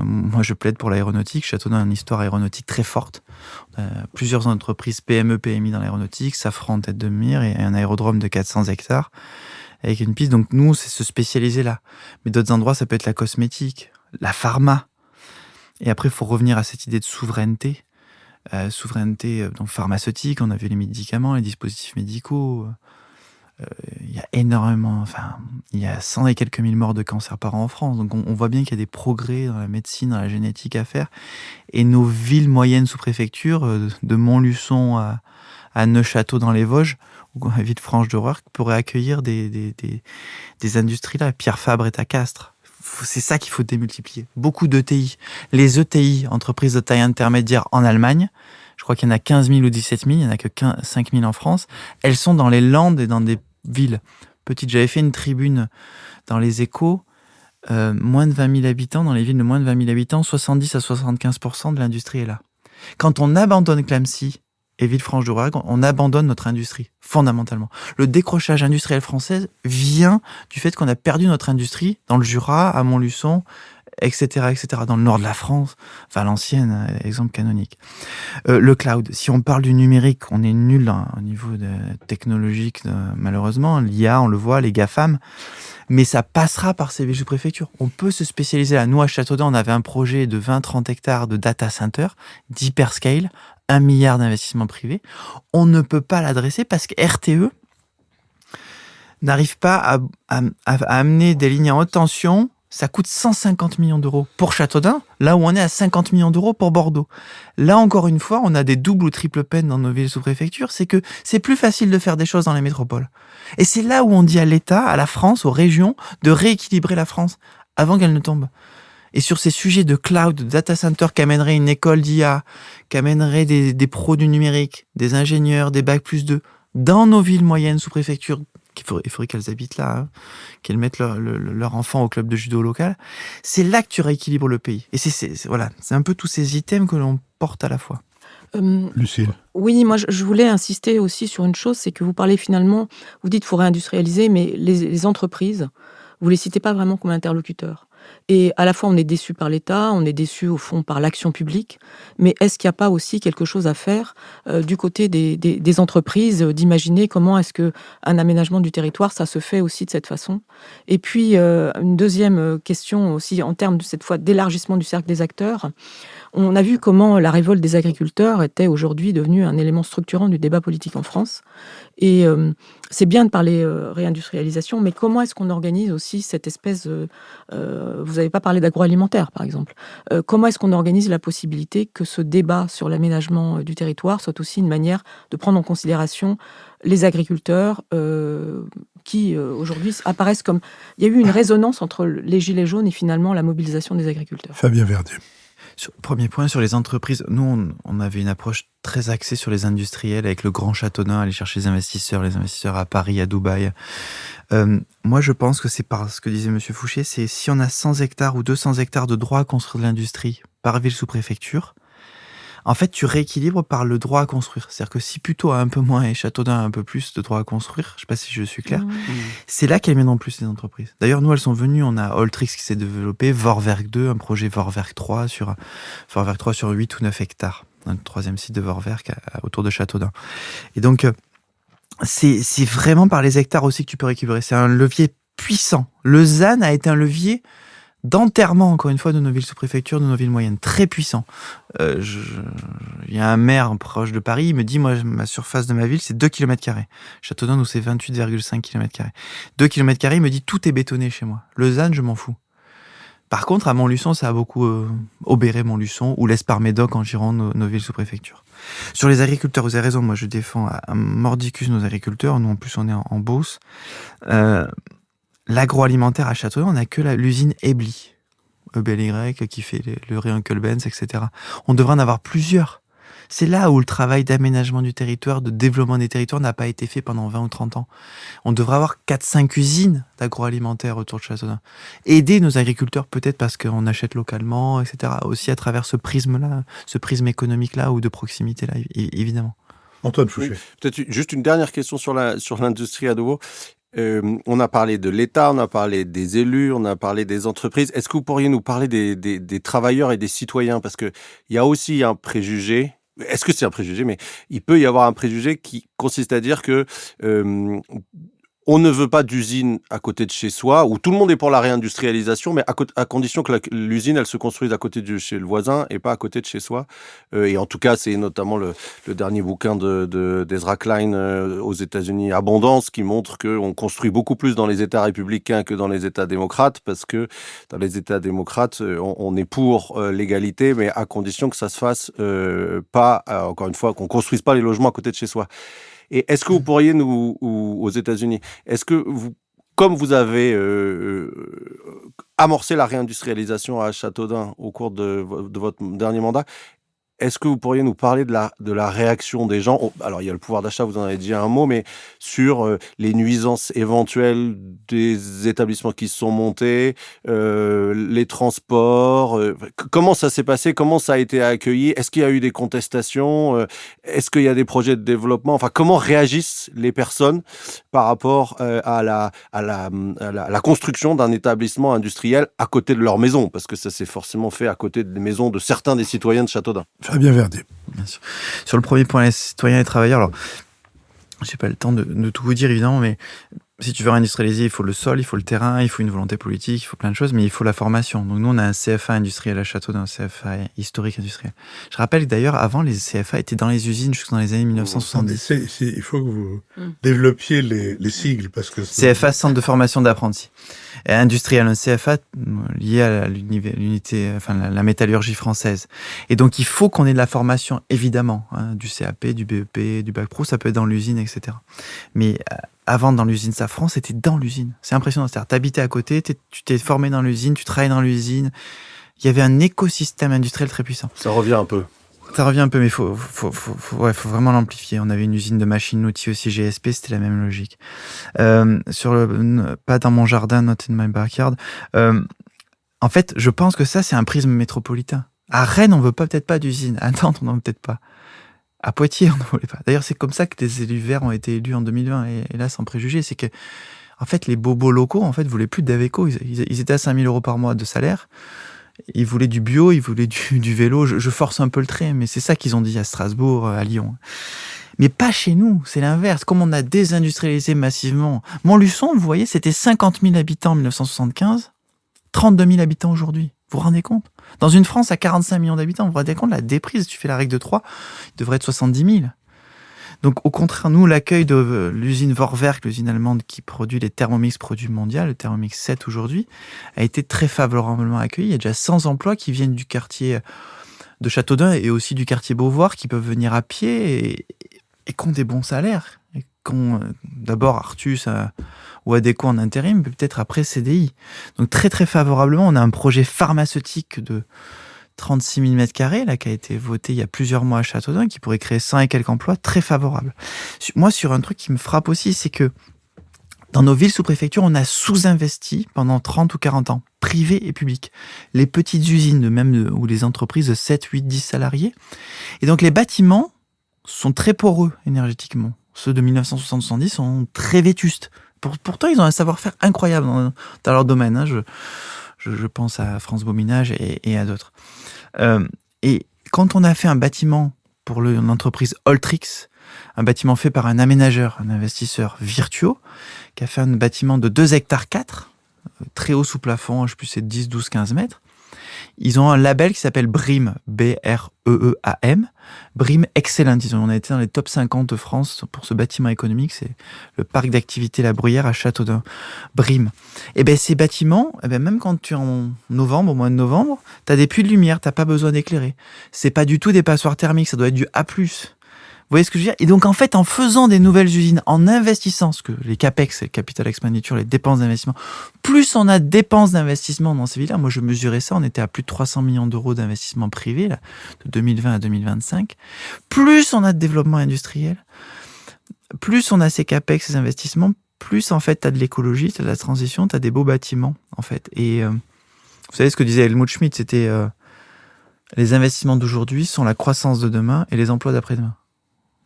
Moi, je plaide pour l'aéronautique. Châteaudun a une histoire aéronautique très forte. Plusieurs entreprises PME, PMI dans l'aéronautique, Safran en tête de mire et un aérodrome de 400 hectares avec une piste. Donc nous, c'est se spécialiser là. Mais d'autres endroits, ça peut être la cosmétique, la pharma. Et après, il faut revenir à cette idée de souveraineté. Souveraineté donc pharmaceutique, on a vu les médicaments, les dispositifs médicaux. Il y a énormément, il y a 100 et quelques mille morts de cancer par an en France. Donc on voit bien qu'il y a des progrès dans la médecine, dans la génétique à faire. Et nos villes moyennes sous préfecture, de Montluçon à Neufchâteau dans les Vosges, ou à Villefranche-de-Rouergue, pourraient accueillir des industries là. Pierre Fabre est à Castres. C'est ça qu'il faut démultiplier. Beaucoup d'ETI. Les ETI, entreprises de taille intermédiaire en Allemagne, je crois qu'il y en a 15 000 ou 17 000, il n'y en a que 5 000 en France. Elles sont dans les Landes et dans des villes petites. J'avais fait une tribune dans les Échos, moins de 20 000 habitants, dans les villes de moins de 20 000 habitants, 70 à 75% de l'industrie est là. Quand on abandonne Clamecy et Villefranche-de-Rouergue, on abandonne notre industrie, fondamentalement. Le décrochage industriel français vient du fait qu'on a perdu notre industrie dans le Jura, à Montluçon, etc., etc., dans le nord de la France, Valenciennes, exemple canonique. Le cloud, si on parle du numérique, on est nul au niveau technologique, malheureusement. L'IA, on le voit, les GAFAM, mais ça passera par ces villes sous-préfectures. On peut se spécialiser là. Nous, à Châteaudun, on avait un projet de 20-30 hectares de data center, d'hyperscale, 1 milliard d'investissements privés. On ne peut pas l'adresser parce que RTE n'arrive pas à amener des lignes à haute tension. Ça coûte 150 millions d'euros pour Châteaudun, là où on est à 50 millions d'euros pour Bordeaux. Là, encore une fois, on a des doubles ou triples peines dans nos villes sous-préfectures, c'est que c'est plus facile de faire des choses dans les métropoles. Et c'est là où on dit à l'État, à la France, aux régions, de rééquilibrer la France avant qu'elle ne tombe. Et sur ces sujets de cloud, de data center qu'amènerait une école d'IA, qu'amènerait des pros du numérique, des ingénieurs, des bac+2, dans nos villes moyennes sous-préfecture, il faudrait qu'elles habitent là, hein, qu'elles mettent leur enfant au club de judo local. C'est là que tu rééquilibres le pays. Et c'est un peu tous ces items que l'on porte à la fois. Lucile. Oui, moi je voulais insister aussi sur une chose, c'est que vous parlez finalement, vous dites qu'il faut réindustrialiser, mais les entreprises, vous les citez pas vraiment comme interlocuteurs. Et à la fois, on est déçu par l'État, on est déçu au fond par l'action publique, mais est-ce qu'il n'y a pas aussi quelque chose à faire du côté des entreprises, d'imaginer comment est-ce qu'un aménagement du territoire, ça se fait aussi de cette façon? Et puis, une deuxième question aussi, en termes, cette fois, d'élargissement du cercle des acteurs. On a vu comment la révolte des agriculteurs était aujourd'hui devenue un élément structurant du débat politique en France. Et c'est bien de parler réindustrialisation, mais comment est-ce qu'on organise aussi cette espèce... vous n'avez pas parlé d'agroalimentaire, par exemple. Comment est-ce qu'on organise la possibilité que ce débat sur l'aménagement du territoire soit aussi une manière de prendre en considération les agriculteurs qui, aujourd'hui, apparaissent comme... Il y a eu une résonance entre les gilets jaunes et finalement la mobilisation des agriculteurs. Fabien Verdier. Premier point, sur les entreprises, nous, on avait une approche très axée sur les industriels, avec le Grand Châteaudun, aller chercher les investisseurs à Paris, à Dubaï. Moi, je pense que c'est par ce que disait M. Fouché, c'est si on a 100 hectares ou 200 hectares de droit à construire de l'industrie par ville sous préfecture, en fait, tu rééquilibres par le droit à construire. C'est-à-dire que si Puteaux a un peu moins et Châteaudun a un peu plus de droit à construire, je ne sais pas si je suis clair, c'est là qu'elles mènent en plus les entreprises. D'ailleurs, nous, elles sont venues, on a Holtrix qui s'est développé, Vorwerk 2, un projet Vorwerk 3 sur 8 ou 9 hectares. Un troisième site de Vorwerk autour de Châteaudun. Et donc, c'est vraiment par les hectares aussi que tu peux rééquilibrer. C'est un levier puissant. Le ZAN a été un levier d'enterrement, encore une fois, de nos villes sous-préfectures, de nos villes moyennes, très puissant. Il y a un maire proche de Paris, il me dit, moi, ma surface de ma ville, c'est 2 km². Châteaudun, nous, c'est 28,5 km². 2 km², il me dit, tout est bétonné chez moi. Le ZAN, je m'en fous. Par contre, à Montluçon, ça a beaucoup obéré Montluçon, ou l'Esparmédoc en Gironde, nos villes sous-préfecture. Sur les agriculteurs, vous avez raison, moi, je défends à mordicus nos agriculteurs. Nous, en plus, on est en Beauce. L'agroalimentaire à Châteaudun, on n'a que l'usine Ebly, EBLY, qui fait le riz Uncle Ben's, etc. On devrait en avoir plusieurs. C'est là où le travail d'aménagement du territoire, de développement des territoires n'a pas été fait pendant 20 ou 30 ans. On devrait avoir 4-5 usines d'agroalimentaire autour de Châteaudun. Aider nos agriculteurs peut-être parce qu'on achète localement, etc. Aussi à travers ce prisme-là, ce prisme économique-là ou de proximité-là, évidemment. Antoine Fouché. Oui, peut-être juste une dernière question sur l'industrie à nouveau. On a parlé de l'État, on a parlé des élus, on a parlé des entreprises. Est-ce que vous pourriez nous parler des travailleurs et des citoyens? Parce que il y a aussi un préjugé. Est-ce que c'est un préjugé? Mais il peut y avoir un préjugé qui consiste à dire que on ne veut pas d'usine à côté de chez soi, où tout le monde est pour la réindustrialisation, mais à condition que l'usine, elle se construise à côté de chez le voisin et pas à côté de chez soi. Et en tout cas, c'est notamment le dernier bouquin d'Ezra Klein aux États-Unis, Abondance, qui montre qu'on construit beaucoup plus dans les États républicains que dans les États démocrates, parce que dans les États démocrates, on est pour l'égalité, mais à condition que ça se fasse pas, encore une fois, qu'on construise pas les logements à côté de chez soi. Et est-ce que vous pourriez ou aux États-Unis, est-ce que vous, comme vous avez amorcé la réindustrialisation à Châteaudun au cours de votre dernier mandat, est-ce que vous pourriez nous parler de la réaction des gens? Alors, il y a le pouvoir d'achat, vous en avez dit un mot, mais sur les nuisances éventuelles des établissements qui se sont montés, les transports, comment ça s'est passé? Comment ça a été accueilli? Est-ce qu'il y a eu des contestations? Est-ce qu'il y a des projets de développement? Enfin, comment réagissent les personnes par rapport à la construction d'un établissement industriel à côté de leur maison? Parce que ça s'est forcément fait à côté des maisons de certains des citoyens de Châteaudun. Fabien Verdier. Bien sûr. Sur le premier point, les citoyens et les travailleurs, alors, j'ai pas le temps de tout vous dire, évidemment, mais si tu veux réindustrialiser, il faut le sol, il faut le terrain, il faut une volonté politique, il faut plein de choses, mais il faut la formation. Donc nous, on a un CFA industriel à Châteaudun, un CFA historique industriel. Je rappelle que d'ailleurs, avant, les CFA étaient dans les usines jusque dans les années 1970. Il faut que vous développiez les sigles, parce que... CFA, Centre de formation d'apprentis. Et industriel, un CFA lié à l'unité, enfin la métallurgie française. Et donc, il faut qu'on ait de la formation, évidemment, hein, du CAP, du BEP, du Bac Pro, ça peut être dans l'usine, etc. Mais avant, dans l'usine Safran, c'était dans l'usine. C'est impressionnant. C'est-à-dire, t'habitais à côté, tu t'es formé dans l'usine, tu travaillais dans l'usine. Il y avait un écosystème industriel très puissant. Ça revient un peu. Ça revient un peu, mais faut vraiment l'amplifier. On avait une usine de machines-outils aussi, GSP, c'était la même logique. Pas dans mon jardin, not in my backyard. En fait, je pense que ça, c'est un prisme métropolitain. À Rennes, on veut peut-être pas d'usine. À Nantes, on n'en veut peut-être pas. À Poitiers, on n'en voulait pas. D'ailleurs, c'est comme ça que les élus verts ont été élus en 2020. Et là, sans préjugés, c'est que, en fait, les bobos locaux, en fait, voulaient plus d'Aveco. Ils étaient à 5 000 € par mois de salaire. Ils voulaient du bio, ils voulaient du vélo. Je force un peu le trait, mais c'est ça qu'ils ont dit à Strasbourg, à Lyon. Mais pas chez nous, c'est l'inverse. Comme on a désindustrialisé massivement. Montluçon, vous voyez, c'était 50 000 habitants en 1975, 32 000 habitants aujourd'hui. Vous vous rendez compte? Dans une France à 45 millions d'habitants, vous vous rendez compte, la déprise, tu fais la règle de 3, il devrait être 70 000. Donc, au contraire, nous, l'accueil de l'usine Vorwerk, l'usine allemande qui produit les Thermomix produits mondiaux, le Thermomix 7 aujourd'hui, a été très favorablement accueilli. Il y a déjà 100 emplois qui viennent du quartier de Châteaudun et aussi du quartier Beauvoir qui peuvent venir à pied et qui ont des bons salaires. Et qui ont d'abord Artus ou Adéco en intérim, mais peut-être après CDI. Donc, très, très favorablement, on a un projet pharmaceutique de 36 000 m² là, qui a été voté il y a plusieurs mois à Châteaudun, qui pourrait créer 100 et quelques emplois, très favorable. Moi, sur un truc qui me frappe aussi, c'est que dans nos villes sous préfecture, on a sous-investi pendant 30 ou 40 ans, privé et public. Les petites usines, ou les entreprises de 7, 8, 10 salariés. Et donc, les bâtiments sont très poreux énergétiquement. Ceux de 1970 sont très vétustes. Pourtant, ils ont un savoir-faire incroyable dans leur domaine. Hein. Je pense à France Beauminage et à d'autres. Et quand on a fait un bâtiment pour l'entreprise Oltrix, un bâtiment fait par un aménageur, un investisseur Virtuo, qui a fait un bâtiment de 2 hectares 4, très haut sous plafond, je sais plus, c'est 10, 12, 15 mètres. Ils ont un label qui s'appelle BREEAM, B-R-E-E-A-M, BREEAM Excellent. On a été dans les top 50 de France pour ce bâtiment économique, c'est le parc d'activité La Bruyère à Châteaudun, BREEAM. Et bien ces bâtiments, même quand tu es en novembre, au mois de novembre, tu as des puits de lumière, tu n'as pas besoin d'éclairer. C'est pas du tout des passoires thermiques, ça doit être du A+. voyez ce que je veux dire? Et donc, en fait, en faisant des nouvelles usines, en investissant, ce que les CAPEX, les Capital Expenditure, les dépenses d'investissement, plus on a de dépenses d'investissement dans ces villes-là, moi je mesurais ça, on était à plus de 300 millions d'euros d'investissement privé, là, de 2020 à 2025, plus on a de développement industriel, plus on a ces CAPEX, ces investissements, plus en fait tu as de l'écologie, tu as de la transition, tu as des beaux bâtiments, en fait. Et vous savez ce que disait Helmut Schmidt, c'était les investissements d'aujourd'hui sont la croissance de demain et les emplois d'après-demain.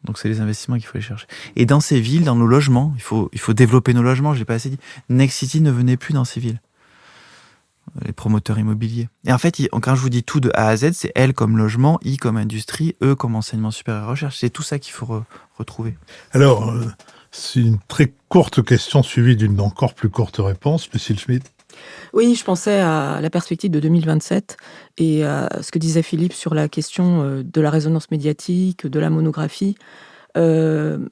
Donc c'est les investissements qu'il faut aller chercher. Et dans ces villes, dans nos logements, il faut développer nos logements, je l'ai pas assez dit. Next City ne venait plus dans ces villes. Les promoteurs immobiliers. Et en fait, quand je vous dis tout de A à Z, c'est L comme logement, I comme industrie, E comme enseignement supérieur et recherche. C'est tout ça qu'il faut retrouver. Alors, c'est une très courte question suivie d'une encore plus courte réponse, Lucille Schmitt. Oui, je pensais à la perspective de 2027 et à ce que disait Philippe sur la question de la résonance médiatique, de la monographie. Une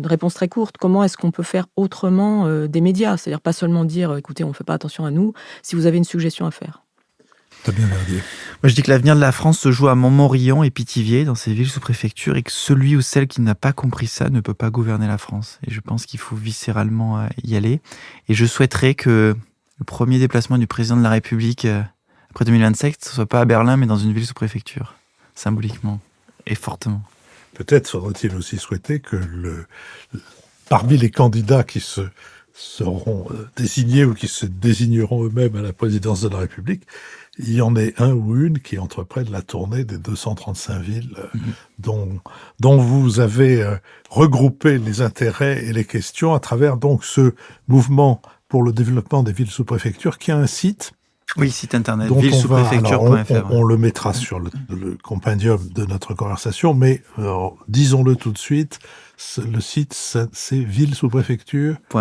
réponse très courte, comment est-ce qu'on peut faire autrement des médias? C'est-à-dire pas seulement dire, écoutez, on ne fait pas attention à nous, si vous avez une suggestion à faire. Fabien Verdier. Moi, je dis que l'avenir de la France se joue à Montmorillon et Pithiviers, dans ces villes sous préfecture, et que celui ou celle qui n'a pas compris ça ne peut pas gouverner la France. Et je pense qu'il faut viscéralement y aller. Et je souhaiterais que le premier déplacement du président de la République après 2027, ce ne soit pas à Berlin, mais dans une ville sous préfecture, symboliquement et fortement. Peut-être faudrait-il aussi souhaiter que parmi les candidats qui seront désignés ou qui se désigneront eux-mêmes à la présidence de la République, il y en ait un ou une qui entreprenne la tournée des 235 villes dont vous avez regroupé les intérêts et les questions à travers donc ce mouvement pour le développement des villes sous préfecture qui a un site. Oui, site internet, villesoupréfecture.fr. On le mettra sur le compendium de notre conversation, mais disons-le tout de suite, le site, c'est villesoupréfecture.fr.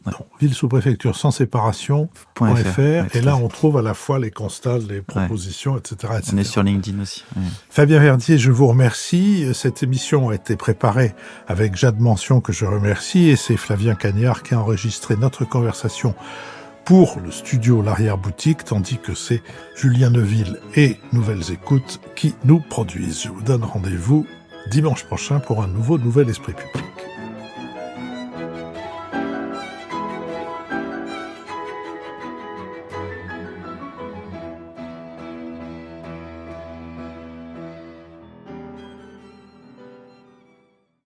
Ouais. Non, villesoupréfecture sans séparation.fr. Et là, on trouve à la fois les constats, les propositions, etc., etc. On est sur LinkedIn aussi. Ouais. Fabien Verdier, je vous remercie. Cette émission a été préparée avec Jade Mention, que je remercie, et c'est Flavien Cagnard qui a enregistré notre conversation pour le studio L'Arrière-Boutique, tandis que c'est Julien Neuville et Nouvelles Écoutes qui nous produisent. Je vous donne rendez-vous dimanche prochain pour un nouvel Esprit Public.